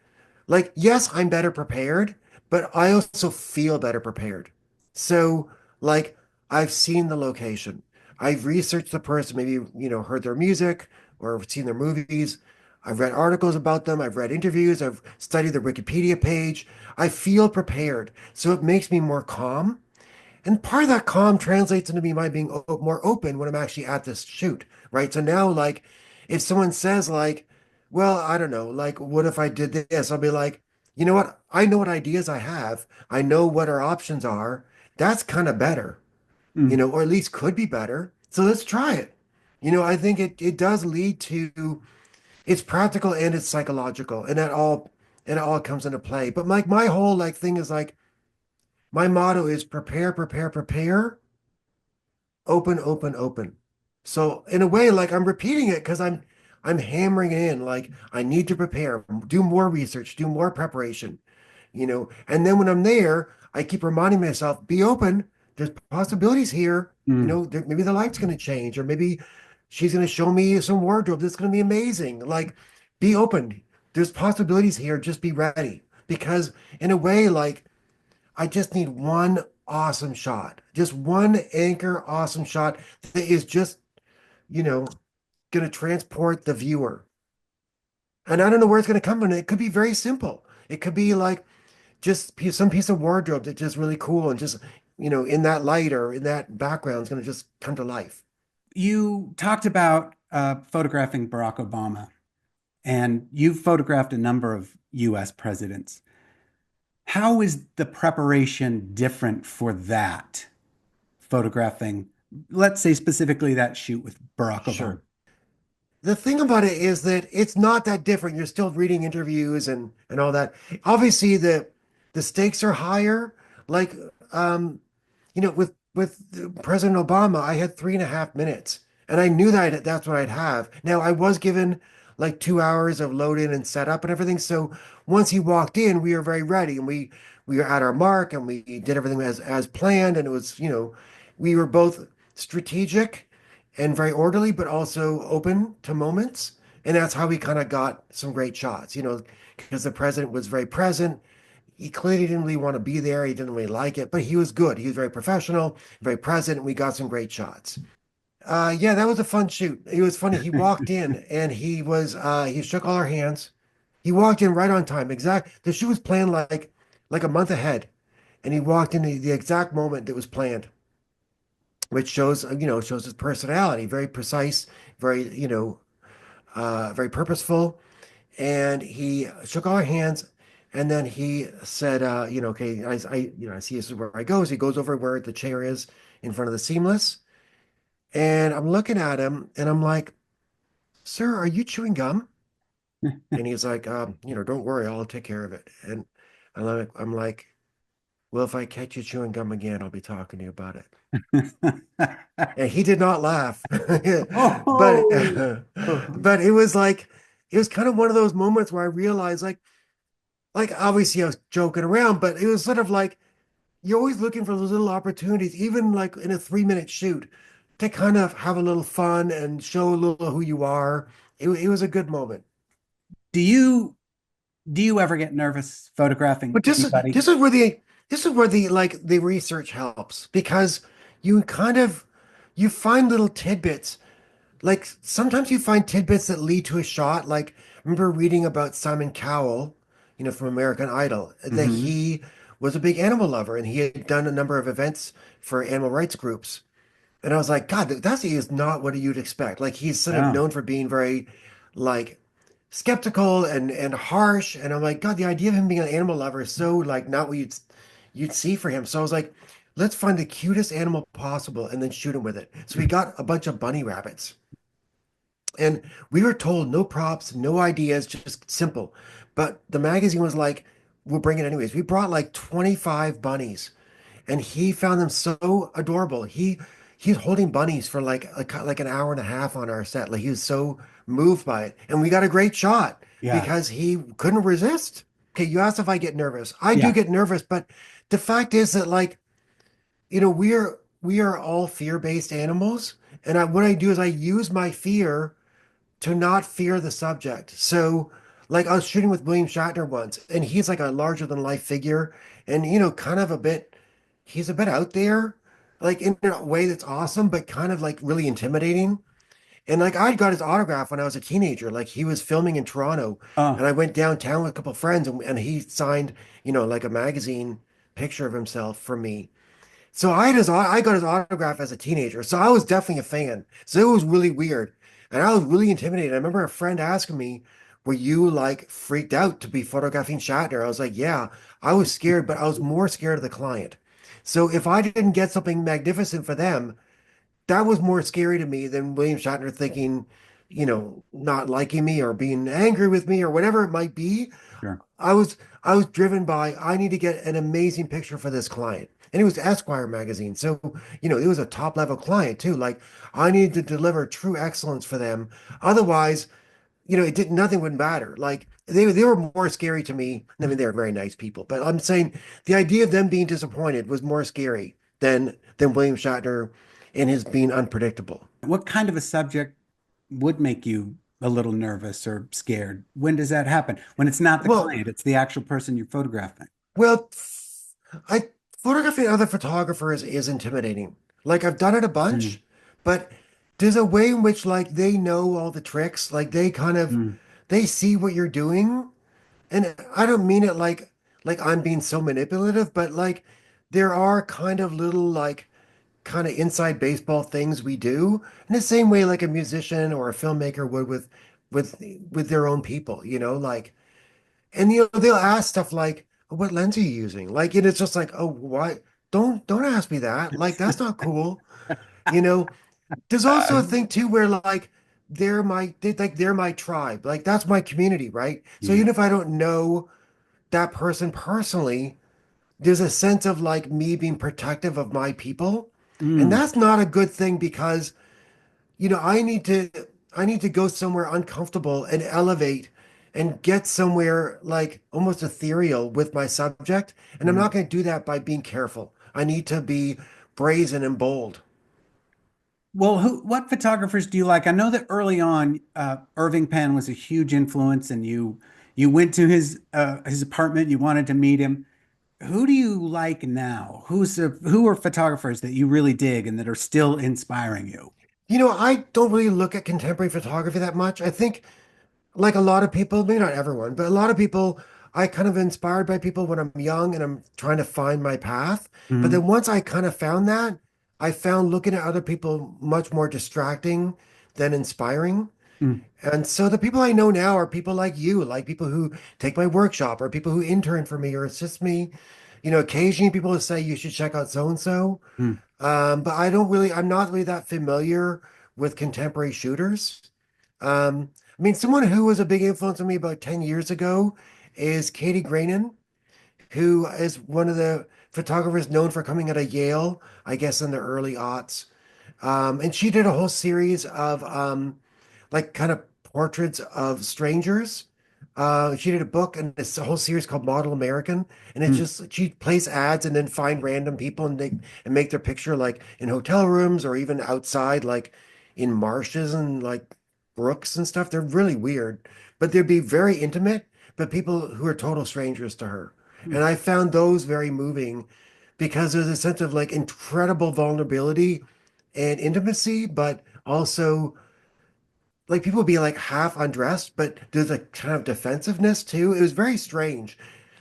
Like, yes, I'm better prepared, but I also feel better prepared. So, like, I've seen the location. I've researched the person, maybe, heard their music or seen their movies. I've read articles about them. I've read interviews. I've studied their Wikipedia page. I feel prepared. So it makes me more calm. And part of that calm translates into me my being more open when I'm actually at this shoot, right? So now, like, if someone says, like, well, I don't know, like, what if I did this? I'll be like, you know what? I know what ideas I have. I know what our options are. That's kind of better, mm. or at least could be better. So let's try it. I think it does lead to it's practical and it's psychological, and it all comes into play. But like my whole like thing is like my motto is prepare, prepare, prepare, open, open, open. So in a way, like I'm repeating it because I'm hammering it in. Like I need to prepare, do more research, do more preparation, And then when I'm there, I keep reminding myself, be open. There's possibilities here. Mm. Maybe the light's going to change, or maybe she's going to show me some wardrobe that's going to be amazing. Like, be open. There's possibilities here. Just be ready. Because in a way, like I just need one awesome shot, just one anchor awesome shot that is just, you know, going to transport the viewer. And I don't know where it's going to come from. It could be very simple. It could be like just some piece of wardrobe that's just really cool and just, in that light or in that background is going to just come to life. You talked about photographing Barack Obama, and you've photographed a number of US presidents. How is the preparation different for that? Photographing, let's say specifically that shoot with Barack Obama. Sure. The thing about it is that it's not that different. You're still reading interviews and all that. Obviously, the stakes are higher. Like, um, with President Obama, I had 3.5 minutes, and I knew that that's what I'd have. Now, I was given like 2 hours of load in and setup and everything. So once he walked in, we were very ready, and we were at our mark, and we did everything as planned. And it was, we were both strategic and very orderly, but also open to moments. And that's how we kind of got some great shots, because the president was very present. He clearly didn't really want to be there. He didn't really like it, but he was good. He was very professional, very present. And we got some great shots. Yeah, that was a fun shoot. It was funny. He walked in and he shook all our hands. He walked in right on time. The shoot was planned like a month ahead. And he walked in the exact moment that was planned, which shows his personality, very precise, very, very purposeful. And he shook all our hands. And then he said, okay, I see this is where I go. So he goes over where the chair is in front of the seamless. And I'm looking at him and I'm like, sir, are you chewing gum? And he's like, don't worry, I'll take care of it. And I'm like, well, if I catch you chewing gum again, I'll be talking to you about it. And he did not laugh. But Oh, but it was kind of one of those moments where I realized like obviously I was joking around, but it was sort of like you're always looking for those little opportunities, even like in a 3-minute shoot, to kind of have a little fun and show a little who you are. It was a good moment. do you do you ever get nervous photographing But this is anybody? this is where the research helps because you kind of you find little tidbits. Like sometimes you find tidbits that lead to a shot. Like I remember reading about Simon Cowell, from American Idol, that Hmm. he was a big animal lover and he had done a number of events for animal rights groups. And I was like, God, that is not what you'd expect. Like he's sort of Yeah. known for being very like skeptical and harsh. And I'm like, God, the idea of him being an animal lover is so like not what you'd see for him. So I was like, let's find the cutest animal possible and then shoot him with it. So we got a bunch of bunny rabbits. And we were told no props, no ideas, just simple. But the magazine was like, we'll bring it anyways. We brought like 25 bunnies and he found them so adorable. He's holding bunnies for like an hour and a half on our set. Like he was so moved by it. And we got a great shot Yeah. because he couldn't resist. Okay, you asked if I get nervous. I do Yeah. get nervous, but the fact is that like, we are all fear-based animals. And what I do is I use my fear to not fear the subject. So, like, I was shooting with William Shatner once, and he's like a larger than life figure, and kind of he's a bit out there, like in a way that's awesome, but kind of like really intimidating. And like, I got his autograph when I was a teenager. Like, he was filming in Toronto, and Oh, I went downtown with a couple of friends, and he signed, like a magazine picture of himself for me. So I got his autograph as a teenager. So I was definitely a fan. So it was really weird. And I was really intimidated. I remember a friend asking me, were you like freaked out to be photographing Shatner? I was like, yeah, I was scared, but I was more scared of the client. So if I didn't get something magnificent for them, that was more scary to me than William Shatner thinking, not liking me or being angry with me or whatever it might be. sure. I was driven by I need to get an amazing picture for this client. And it was Esquire magazine. So, it was a top level client too. Like I needed to deliver true excellence for them. Otherwise, nothing would matter. Like they were more scary to me. I mean, they were very nice people, but I'm saying the idea of them being disappointed was more scary than William Shatner and his being unpredictable. What kind of a subject would make you a little nervous or scared? When does that happen? When it's not the Well, client, it's the actual person you're photographing. Well, I photographing other photographers is intimidating. Like I've done it a Mm, bunch, but there's a way in which like they know all the tricks. Like mm, they see what you're doing. And I don't mean it like I'm being so manipulative, but like there are kind of little like kind of inside baseball things we do in the same way like a musician or a filmmaker would with with their own people, like and they'll ask stuff like, "What lens are you using?" Like, and it's just like, "Oh, why? Don't ask me that. Like, that's not cool." You know. There's also a thing too where like they're my tribe. Like that's my community, right? So yeah. even if I don't know that person personally, there's a sense of like me being protective of my people, and Mm, that's not a good thing because I need to go somewhere uncomfortable and elevate and get somewhere like almost ethereal with my subject. And I'm mm. not going to do that by being careful. I need to be brazen and bold. Well, what photographers do you like? I know that early on, Irving Penn was a huge influence, and you went to his apartment. You wanted to meet him. Who do you like now? Who are photographers that you really dig and that are still inspiring you? I don't really look at contemporary photography that much. I think like a lot of people, maybe not everyone, but a lot of people, I kind of inspired by people when I'm young and I'm trying to find my path. But Mm, then once I kind of found that, I found looking at other people much more distracting than inspiring. mm, And so the people I know now are people like you, like people who take my workshop or people who intern for me or assist me. Occasionally people will say you should check out so and so. mm, But I'm not really that familiar with contemporary shooters. I mean, someone who was a big influence on me about 10 years ago is Katie Granin, who is one of the photographers known for coming out of Yale, I guess in the early aughts. And she did a whole series of like kind of portraits of strangers. She did a book and this whole series called Model American, and it's mm. just she plays ads and then find random people and make their picture like in hotel rooms or even outside, like in marshes and like brooks and stuff. They're really weird, but they'd be very intimate, but people who are total strangers to her. Mm. And I found those very moving because there's a sense of like incredible vulnerability and intimacy, but also like people be like half undressed, but there's a kind of defensiveness too. It was very strange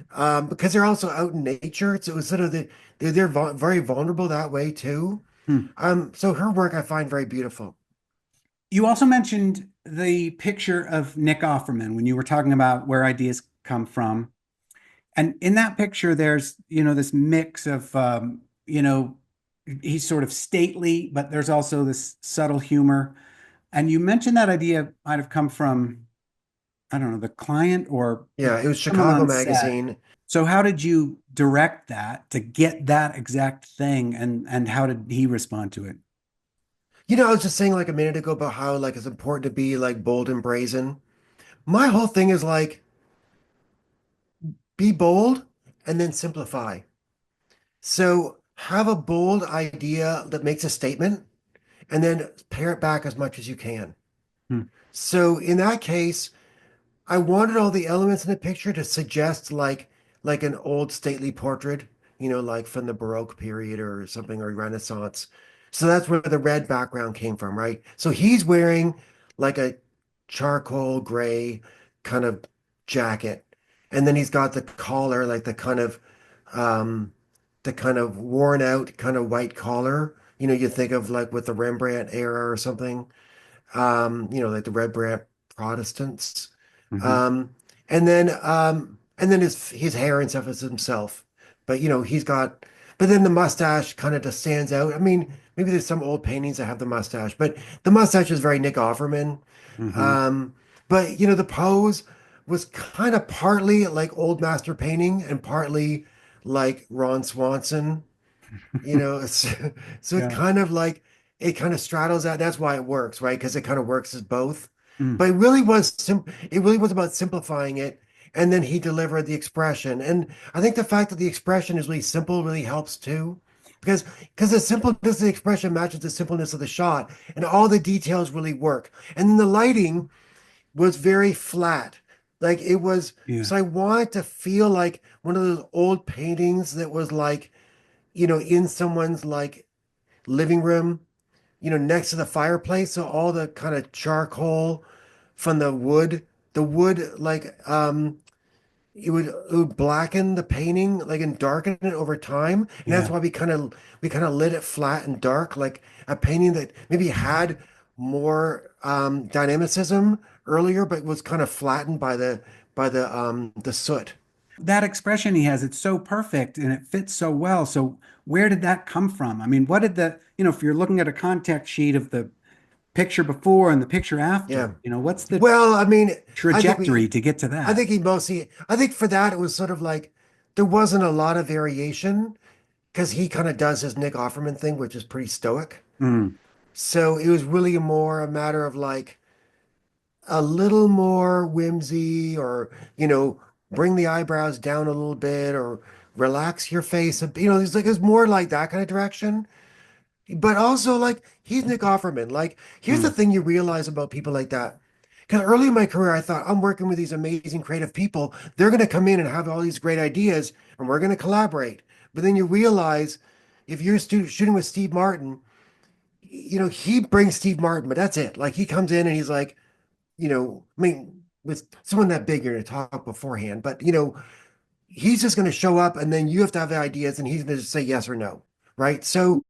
because they're also out in nature. So it was sort of they're very vulnerable that way too. Mm. So her work I find very beautiful. You also mentioned the picture of Nick Offerman when you were talking about where ideas come from. And in that picture, there's, this mix of you know, he's sort of stately, but there's also this subtle humor. And you mentioned that idea might have come from, I don't know, the client or Yeah, it was someone Chicago on set. Magazine. So how did you direct that to get that exact thing, and how did he respond to it? I was just saying like a minute ago about how like it's important to be like bold and brazen. My whole thing is like be bold and then simplify. So have a bold idea that makes a statement and then pare it back as much as you can. Hmm. So in that case, I wanted all the elements in the picture to suggest like an old stately portrait, like from the Baroque period or something or Renaissance. So that's where the red background came from, right? So he's wearing like a charcoal gray kind of jacket. And then he's got the collar, like um the kind of worn out kind of white collar. You think of like with the Rembrandt era or something, like the Rembrandt Protestants. Mhm. Um, and then his hair and stuff is himself. But but then the mustache kind of just stands out. I mean, maybe there's some old paintings that have the mustache, but the mustache is very Nick Offerman. Mhm. Um, but the pose was kind of partly like old master painting and partly like Ron Swanson. It's, so Yeah. it kind of straddles that. That's why it works, right? Because it kind of works as both. Mm. But it really was about simplifying it. And then he delivered the expression. And I think the fact that the expression is really simple really helps too. Because the simpleness of the expression matches the simpleness of the shot, and all the details really work. And then the lighting was very flat. Like it was, Yeah. so I wanted to feel like one of those old paintings that was like, in someone's like living room, next to the fireplace. So all the kind of charcoal from the wood, like it would blacken the painting, like and darken it over time. And that's Yeah. why we kind of lit it flat and dark, like a painting that maybe had more dynamicism earlier, but was kind of flattened by the soot. That expression he has, it's so perfect and it fits so well. So where did that come from? I mean, what did if you're looking at a contact sheet of the picture before and the picture Yeah. after, what's the Well, I mean, I think trajectory to get to I that? think I think for that, it was sort of like there wasn't a lot of variation because he kind of does his Nick Offerman thing, which is pretty stoic. Mm. So it was really more a matter of like a little more whimsy or, bring the eyebrows down a little bit or relax your face. It's more like that kind of direction. But also, like, he's Nick Offerman. Like, here's the Mm. thing you realize about people like that. Because early in my career, I thought, I'm working with these amazing creative people. They're going to come in and have all these great ideas, and we're going to collaborate. But then you realize if you're shooting with Steve Martin, he brings Steve Martin, but that's it. Like, he comes in and he's like, I mean, with someone that big, you're going to talk beforehand, but, he's just going to show up, and then you have to have the ideas, and he's going to just say yes or no. Right. So,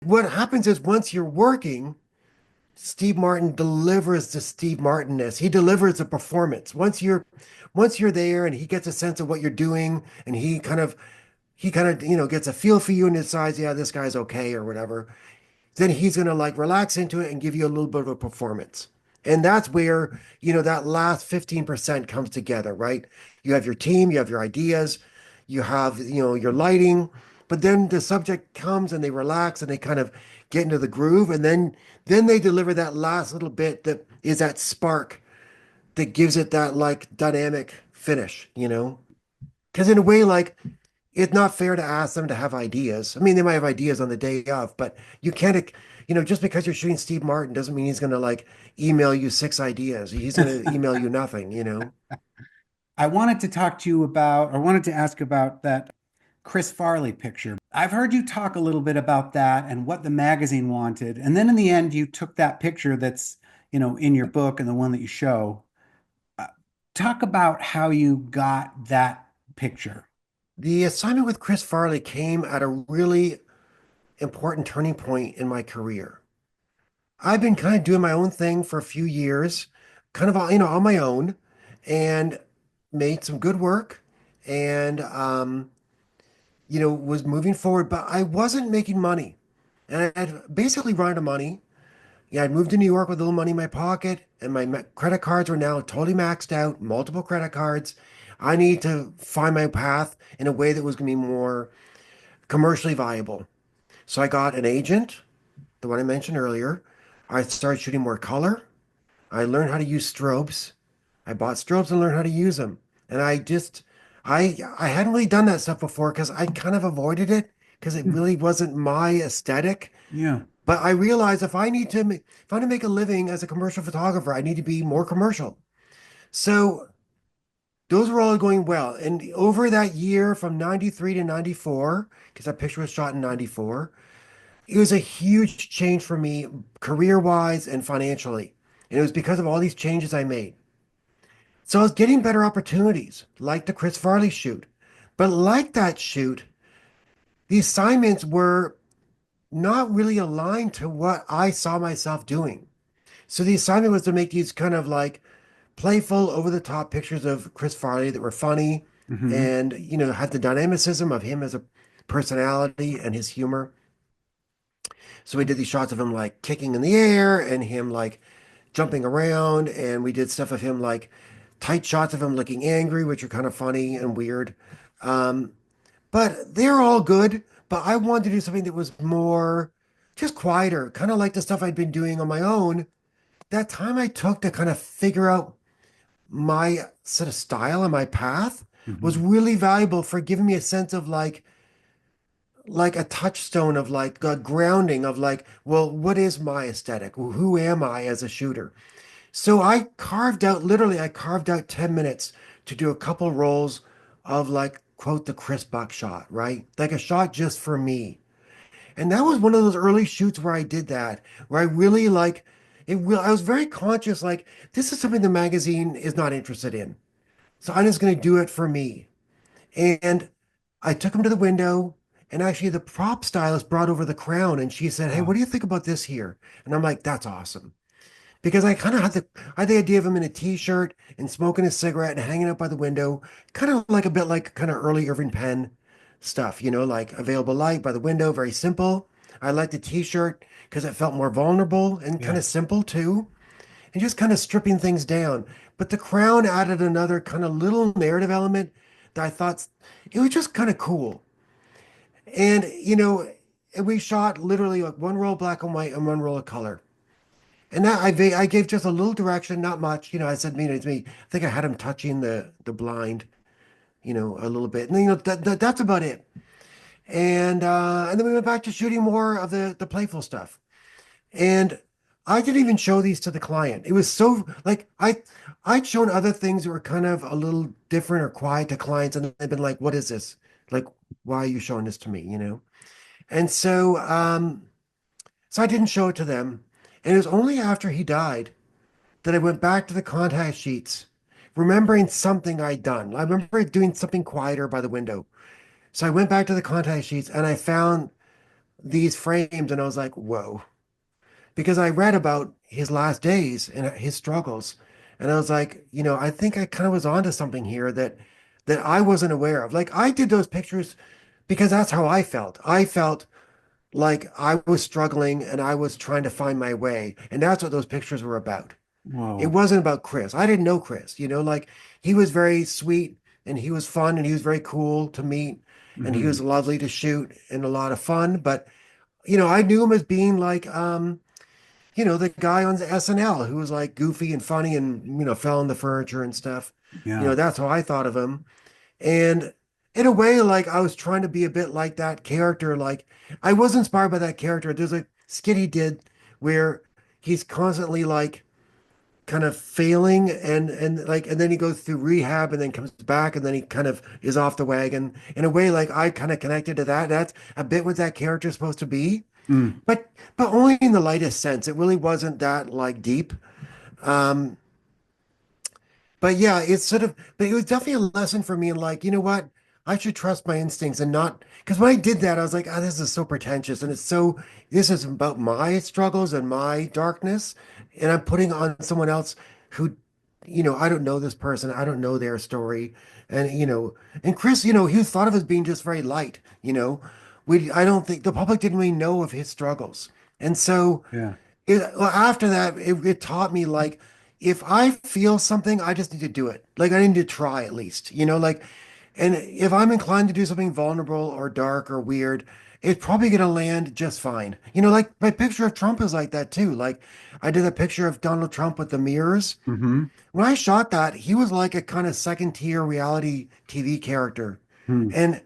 what happens is once you're working, Steve Martin delivers the Steve Martinness. He delivers a performance. Once you're there and he gets a sense of what you're doing and he kind of gets a feel for you and decides, yeah, this guy's okay or whatever, then he's going to like relax into it and give you a little bit of a performance. And that's where, that last 15% comes together, right? You have your team, you have your ideas, you have, your lighting, but then the subject comes and they relax and they kind of get into the groove. And then they deliver that last little bit that is that spark that gives it that like dynamic finish. Because in a way, like it's not fair to ask them to have ideas. I mean, they might have ideas on the day of, but you can't, just because you're shooting Steve Martin doesn't mean he's going to like email you six ideas. He's going to email you nothing. I wanted to talk to you about, or wanted to ask about that Chris Farley picture. I've heard you talk a little bit about that and what the magazine wanted. And then in the end, you took that picture that's, in your book and the one that you show. Uh, Talk about how you got that picture. The assignment with Chris Farley came at a really important turning point in my career. I've been kind of doing my own thing for a few years, kind of on my own, and made some good work. And was moving forward, but I wasn't making money. And I had basically run out of money. Yeah, I'd moved to New York with a little money in my pocket, and my credit cards were now totally maxed out, multiple credit cards. I needed to find my path in a way that was going to be more commercially viable. So I got an agent, the one I mentioned earlier. I started shooting more color. I learned how to use strobes. I bought strobes and learned how to use them. And I hadn't really done that stuff before because I kind of avoided it because it Hmm. really wasn't my aesthetic. Yeah. But I realized if I want to make a living as a commercial photographer, I need to be more commercial. So those were all going well. And over that year from 93 to 94, because that picture was shot in 94, it was a huge change for me career-wise and financially. And it was because of all these changes I made. So I was getting better opportunities, like the Chris Farley shoot. But like that shoot, the assignments were not really aligned to what I saw myself doing. So the assignment was to make these kind of like playful, over the top pictures of Chris Farley that were funny Hmm. and, had the dynamicism of him as a personality and his humor. So we did these shots of him like kicking in the air and him like jumping around. And we did stuff of him like tight shots of him looking angry, which are kind of funny and weird. Um, but they're all good. But I wanted to do something that was more just quieter, kind of like the stuff I'd been doing on my own. That time I took to kind of figure out my sort of style and my path was Hmm. really valuable for giving me a sense of like a touchstone of like a grounding of like, well, what is my aesthetic? Who am I as a shooter? So I carved out 10 minutes to do a couple rolls of like, quote, the Chris Buck shot, right? Like a shot just for me. And that was one of those early shoots where I did that, where I really like I was very conscious, like, this is something the magazine is not interested in. So I'm just going to do it for me. And I took him to the window, and actually the prop stylist brought over the crown, and she said, "Hey, what Wow. do you think about this here?" And I'm like, "That's awesome." Because I had the idea of him in a t-shirt and smoking a cigarette and hanging out by the window, kind of like a bit like kind of early Irving Penn stuff, like available light by the window, very simple. I liked the t-shirt because it felt more vulnerable and kind Yeah. of simple too, and just kind of stripping things down. But the crown added another kind of little narrative element that I thought it was just kind of cool. And and we shot literally like one roll of black and white and one roll of color. And that I gave just a little direction, not much. I said, it's me. I think I had him touching the blind, a little bit. And that's about it. And then we went back to shooting more of the playful stuff. And I didn't even show these to the client. It was so like I'd shown other things that were kind of a little different or quiet to clients, and they've been like, "What is this? Like, why are you showing this to me?" And so I didn't show it to them. And it was only after he died that I went back to the contact sheets, remembering something I'd done. I remember doing something quieter by the window. So I went back to the contact sheets and I found these frames, and I was like, "Whoa." Because I read about his last days and his struggles. And I was like, I think I kind of was onto something here that I wasn't aware of. Like I did those pictures because that's how I felt. I felt like I was struggling and I was trying to find my way. And that's what those pictures were about. It Whoa. wasn't about Chris. I didn't know Chris, like he was very sweet and he was fun and he was very cool to meet and he Hmm. was lovely to shoot and a lot of fun. But, I knew him as being like, the guy on the SNL who was like goofy and funny and, fell on the furniture and stuff. Yeah. That's how I thought of him. And in a way, like I was trying to be a bit like that character. Like I was inspired by that character. There's a skit he did where he's constantly like kind of failing and then he goes through rehab and then comes back and then he kind of is off the wagon. In a way, like I kind of connected to that. That's a bit what that character is supposed to be. Mm. But only in the lightest sense. It really wasn't that like deep. Um, but yeah, but it was definitely a lesson for me in like, you know what? I should trust my instincts and not, because when I did that, I was like, oh, this is so pretentious. And this is about my struggles and my darkness. And I'm putting on someone else who I don't know this person. I don't know their story. And Chris, he was thought of as being just very light, I don't think the public didn't really know of his struggles. And so Yeah. well, after that, it taught me like if I feel something, I just need to do it. Like I need to try at least, like, and if I'm inclined to do something vulnerable or dark or weird, it's probably gonna land just fine. Like my picture of Trump is like that too. Like I did a picture of Donald Trump with the mirrors. Mm-hmm. When I shot that, he was like a kind of second tier reality TV character. Hmm. And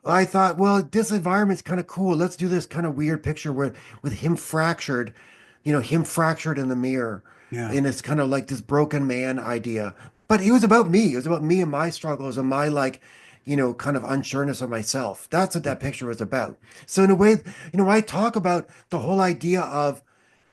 I thought, well, this environment's kind of cool. Let's do this kind of weird picture with him fractured in the mirror. Yeah. And it's kind of like this broken man idea. But it was about me. It was about me and my struggles and my like, kind of unsureness of myself. That's what that picture was about. So in a way, I talk about the whole idea of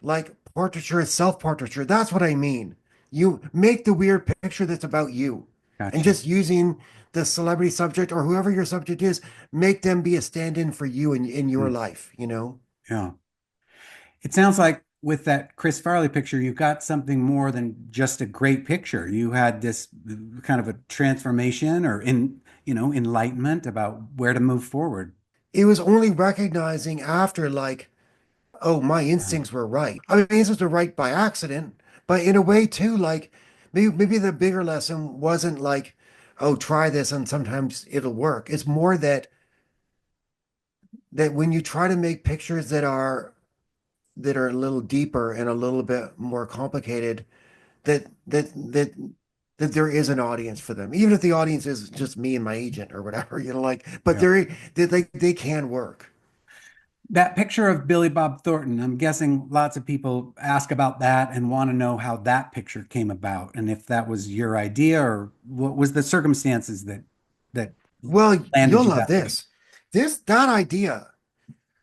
like portraiture is self-portraiture. That's what I mean. You make the weird picture that's about you. And Gotcha. just using the celebrity subject or whoever your subject is, make them be a stand-in for you in your Hmm. life. Yeah. It sounds like with that Chris Farley picture, you got something more than just a great picture. You had this kind of a transformation or enlightenment about where to move forward. It was only recognizing after like, oh, my Yeah. instincts were right. I mean, instincts were right by accident, but in a way too, like maybe the bigger lesson wasn't like, oh, try this and sometimes it'll work. It's more that when you try to make pictures that are a little deeper and a little bit more complicated, that there is an audience for them, even if the audience is just me and my agent or whatever, like, but Yeah. they can work. That picture of Billy Bob Thornton, I'm guessing lots of people ask about that and want to know how that picture came about and if that was your idea or what was the circumstances that Well, landed you'll you love that way. this. That idea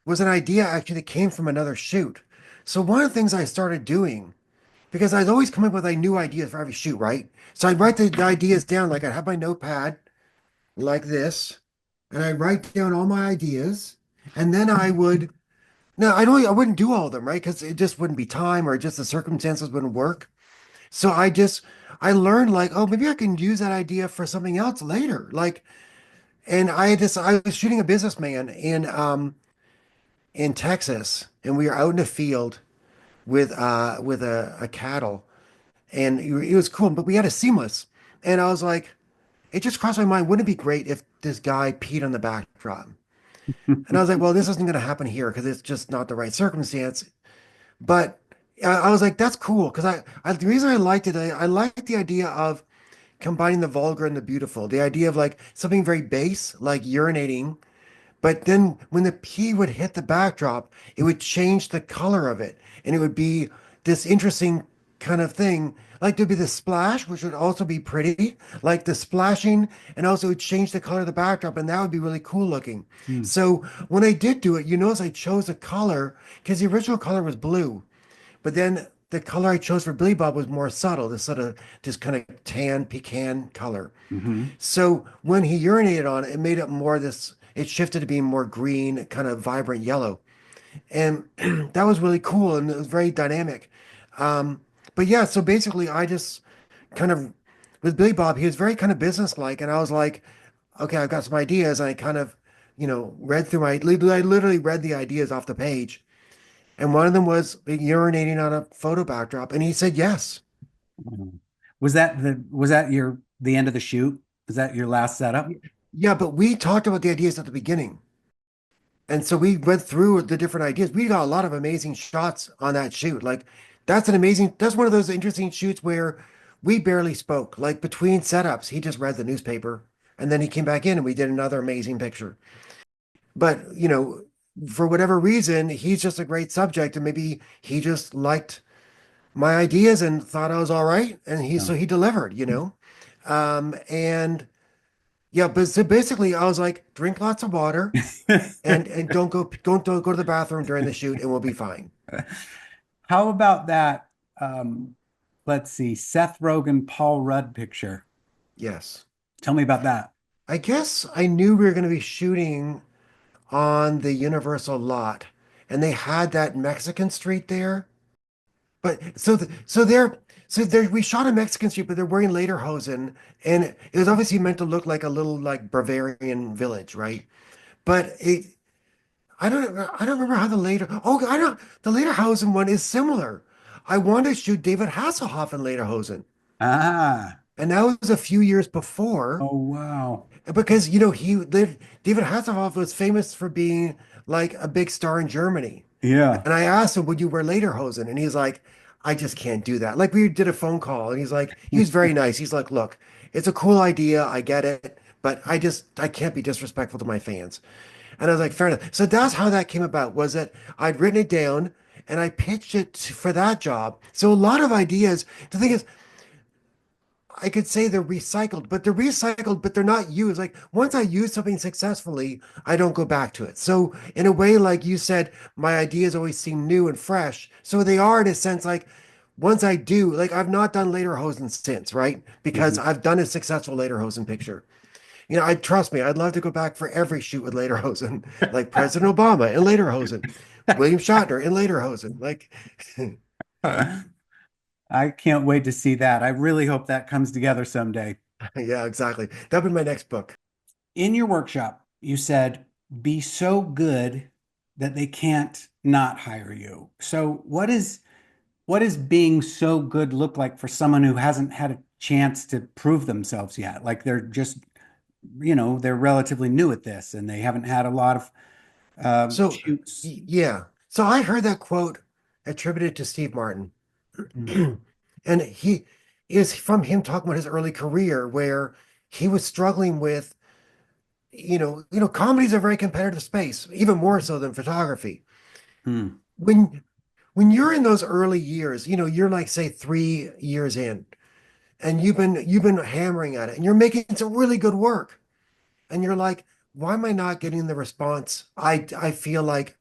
was an idea actually that came from another shoot. So one of the things I started doing, because I'd always come up with like new ideas for every shoot, right? So I'd write the ideas down, like I'd have my notepad like this, and I'd write down all my ideas, and then I would. No, I wouldn't do all of them, right? Because it just wouldn't be time, or just the circumstances wouldn't work. So I learned like, oh, maybe I can use that idea for something else later. Like, and I was shooting a businessman in Texas, and we were out in a field with a cattle, and it was cool, but we had a seamless, and I was like, it just crossed my mind, wouldn't it be great if this guy peed on the backdrop? And I was like, well, this isn't going to happen here because it's just not the right circumstance. But I was like, that's cool because the reason I liked it, I liked the idea of combining the vulgar and the beautiful, the idea of like something very base, like urinating. But then when the pea would hit the backdrop, it would change the color of it. And it would be this interesting kind of thing. Like there'd be the splash, which would also be pretty, like the splashing, and also it would change the color of the backdrop, and that would be really cool looking. Hmm. So when I did do it, you notice I chose a color because the original color was blue, but then the color I chose for Billy Bob was more subtle, this sort of this kind of tan pecan color. Hmm. So when he urinated on it, it made it more this, it shifted to being more green, kind of vibrant yellow. And that was really cool and it was very dynamic. Um, but yeah, so basically I just kind of, with Billy Bob, he was very kind of businesslike. And I was like, okay, I've got some ideas. And I kind of, read through I literally read the ideas off the page. And one of them was urinating on a photo backdrop. And he said yes. Was that the end of the shoot? Was that your last setup? Yeah, but we talked about the ideas at the beginning. And so we went through the different ideas. We got a lot of amazing shots on that shoot. Like that's one of those interesting shoots where we barely spoke. Like between setups, he just read the newspaper and then he came back in and we did another amazing picture. But, for whatever reason, he's just a great subject and maybe he just liked my ideas and thought I was all right. And No. so he delivered. And yeah, but so basically I was like, drink lots of water and don't go to the bathroom during the shoot and we'll be fine. How about that? Let's see, Seth Rogen, Paul Rudd picture. Yes. Tell me about that. I guess I knew we were going to be shooting on the Universal lot and they had that Mexican street there. But so they're we shot a Mexican street, but they're wearing lederhosen, and it was obviously meant to look like a little like Bavarian village, right? But I don't remember how the later oh I don't the lederhosen one is similar. I wanted to shoot David Hasselhoff in lederhosen, Ah, and that was a few years before. oh wow. Because you know he lived David Hasselhoff was famous for being like a big star in Germany. Yeah. And I asked him, would you wear lederhosen? And he's like, I just can't do that. Like we did a phone call and he's like, he was very nice. He's like, look, it's a cool idea. I get it, but I can't be disrespectful to my fans. And I was like, fair enough. So that's how that came about, was that I'd written it down and I pitched it for that job. So a lot of ideas. The thing is, I could say they're recycled, but they're not used. Like once I use something successfully, I don't go back to it. So in a way, like you said, my ideas always seem new and fresh. So they are in a sense like once I do, like I've not done lederhosen since, right? Because Mhm. I've done a successful lederhosen picture. You know, I trust me, I'd love to go back for every shoot with lederhosen, like President Obama in lederhosen, William Shatner in lederhosen. Like, I can't wait to see that. I really hope that comes together someday. yeah, exactly. That'd be my next book. In your workshop, you said be so good that they can't not hire you. So what is being so good look like for someone who hasn't had a chance to prove themselves yet? Like they're just, they're relatively new at this and they haven't had a lot of So, shoots. yeah. So I heard that quote attributed to Steve Martin. Mm, And he is from him talking about his early career where he was struggling with, comedy is a very competitive space, even more so than photography. mm, When when you're in those early years, you're like say 3 years in and you've been hammering at it and you're making some really good work. And you're like, why am I not getting the response I feel like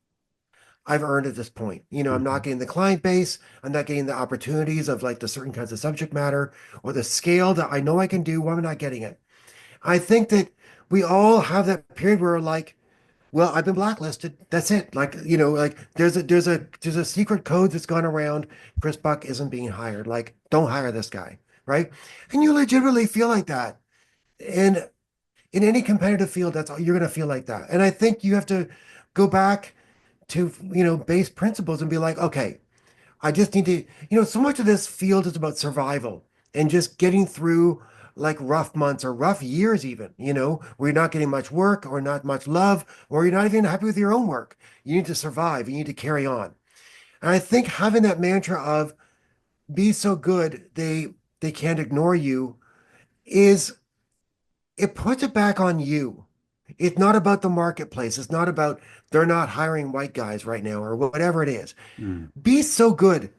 I've earned at this point? I'm not mhm, getting the client base. I'm not getting the opportunities of like the certain kinds of subject matter or the scale that I know I can do. Why am I not getting it? I think that we all have that period where we're like, well, I've been blacklisted. That's it. Like, like there's a secret code that's gone around. Chris Buck isn't being hired. Like, don't hire this guy, right? And you legitimately feel like that. And in any competitive field, that's all you're going to feel like that. And I think you have to go back to, base principles and be like, okay, I just need to, so much of this field is about survival and just getting through like rough months or rough years, even, where you're not getting much work or not much love, or you're not even happy with your own work. You need to survive. You need to carry on. And I think having that mantra of be so good they can't ignore you is it puts it back on you. It's not about the marketplace. It's not about they're not hiring white guys right now or whatever it is. mm, Be so good.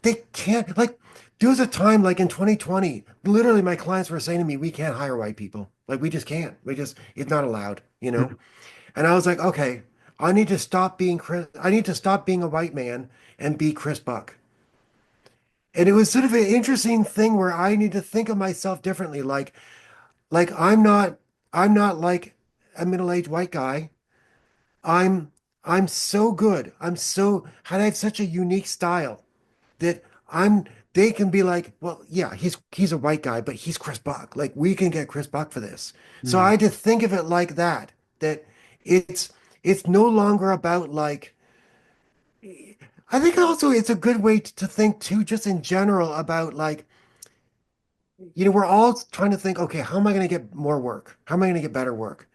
They can't, like, there was a time like in 2020, literally my clients were saying to me, we can't hire white people. Like, we just can't. It's not allowed. mm, And I was like, okay, I need to stop being a white man and be Chris Buck. And it was sort of an interesting thing where I need to think of myself differently. Like I'm not like a middle-aged white guy. I'm I'm so good. And I have such a unique style that I'm they can be like, well, yeah, he's a white guy, but he's Chris Buck. Like we can get Chris Buck for this. So I mm, had to think of it like that, that it's it's no longer about like I think also it's a good way to think too, just in general about like, we're all trying to think, okay, how am I going to get more work? How am I going to get better work?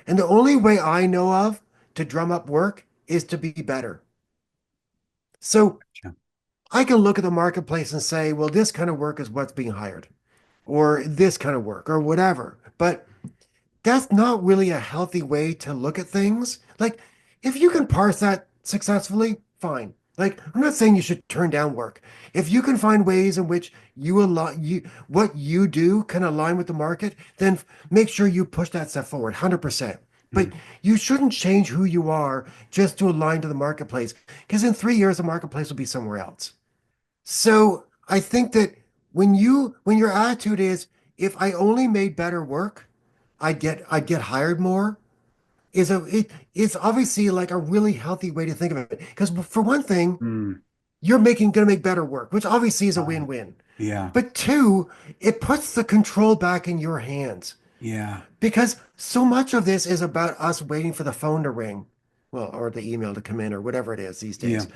And the only way I know of to drum up work is to be better. So sure. I can look at the marketplace and say, well, this kind of work is what's being hired, or this kind of work, or whatever. But that's not really a healthy way to look at things. Like, if you can parse that successfully, fine. Like, I'm not saying you should turn down work. If you can find ways in which what you do can align with the market, then make sure you push that step forward, 100%. But Mm, you shouldn't change who you are just to align to the marketplace, because in 3 years, the marketplace will be somewhere else. So I think that when your attitude is, if I only made better work, I'd get hired more, it's obviously like a really healthy way to think of it. Because for one thing, mm. you're making going to make better work, which obviously is a Wow. win-win. Yeah. But two, it puts the control back in your hands Yeah. because so much of this is about us waiting for the phone to ring, well, or the email to come in or whatever it is these Yeah. days.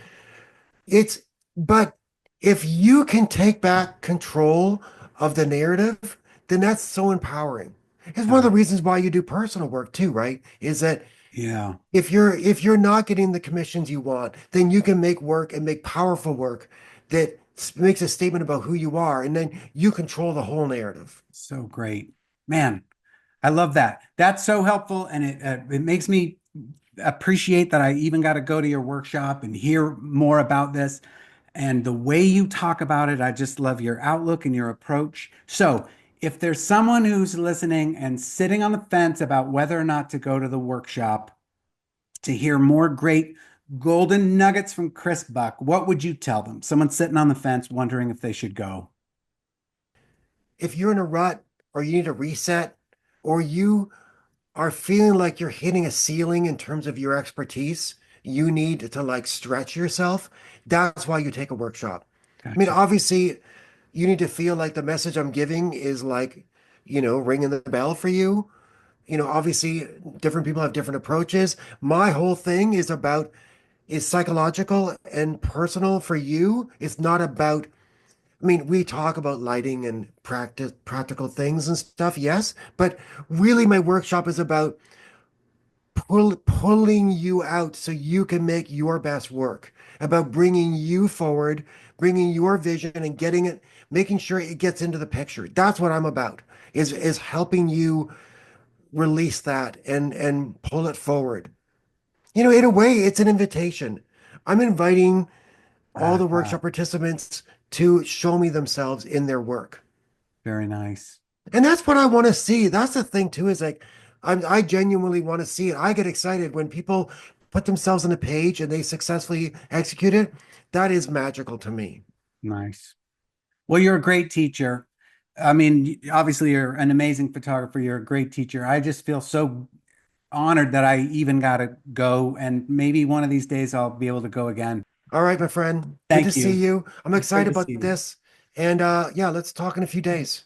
It's, but if you can take back control of the narrative, then that's so empowering. It's one of the Got it. reasons why you do personal work too, right? Is that Yeah. if you're not getting the commissions you want, then you can make work and make powerful work that makes a statement about who you are, and then you control the whole narrative. So great. Man, I love that. That's so helpful, and it makes me appreciate that I even got to go to your workshop and hear more about this. And the way you talk about it, I just love your outlook and your approach. So, if there's someone who's listening and sitting on the fence about whether or not to go to the workshop to hear more great golden nuggets from Chris Buck, what would you tell them? Someone sitting on the fence wondering if they should go. If you're in a rut or you need a reset, or you are feeling like you're hitting a ceiling in terms of your expertise, you need to like stretch yourself. That's why you take a workshop. I mean, Gotcha. obviously, you need to feel like the message I'm giving is like, ringing the bell for you. Obviously, different people have different approaches. My whole thing is psychological and personal for you. It's not about, I mean, we talk about lighting and practical things and stuff, yes, but really my workshop is about pulling you out so you can make your best work, about bringing you forward, bringing your vision and getting it, making sure it gets into the picture. That's what I'm about, is helping you release that and pull it forward. In a way, it's an invitation. I'm inviting all the Uh, workshop participants to show me themselves in their work. very nice. And that's what I want to see. That's the thing too, is like I genuinely want to see it. I get excited when people put themselves on a page and they successfully execute it. That is magical to me. Nice. Well, you're a great teacher. I mean, obviously, you're an amazing photographer. You're a great teacher. I just feel so honored that I even got to go. And maybe one of these days I'll be able to go again. All right, my friend. Good to Thank see you. you. I'm It's great excited to about see you. this. And yeah, let's talk in a few days.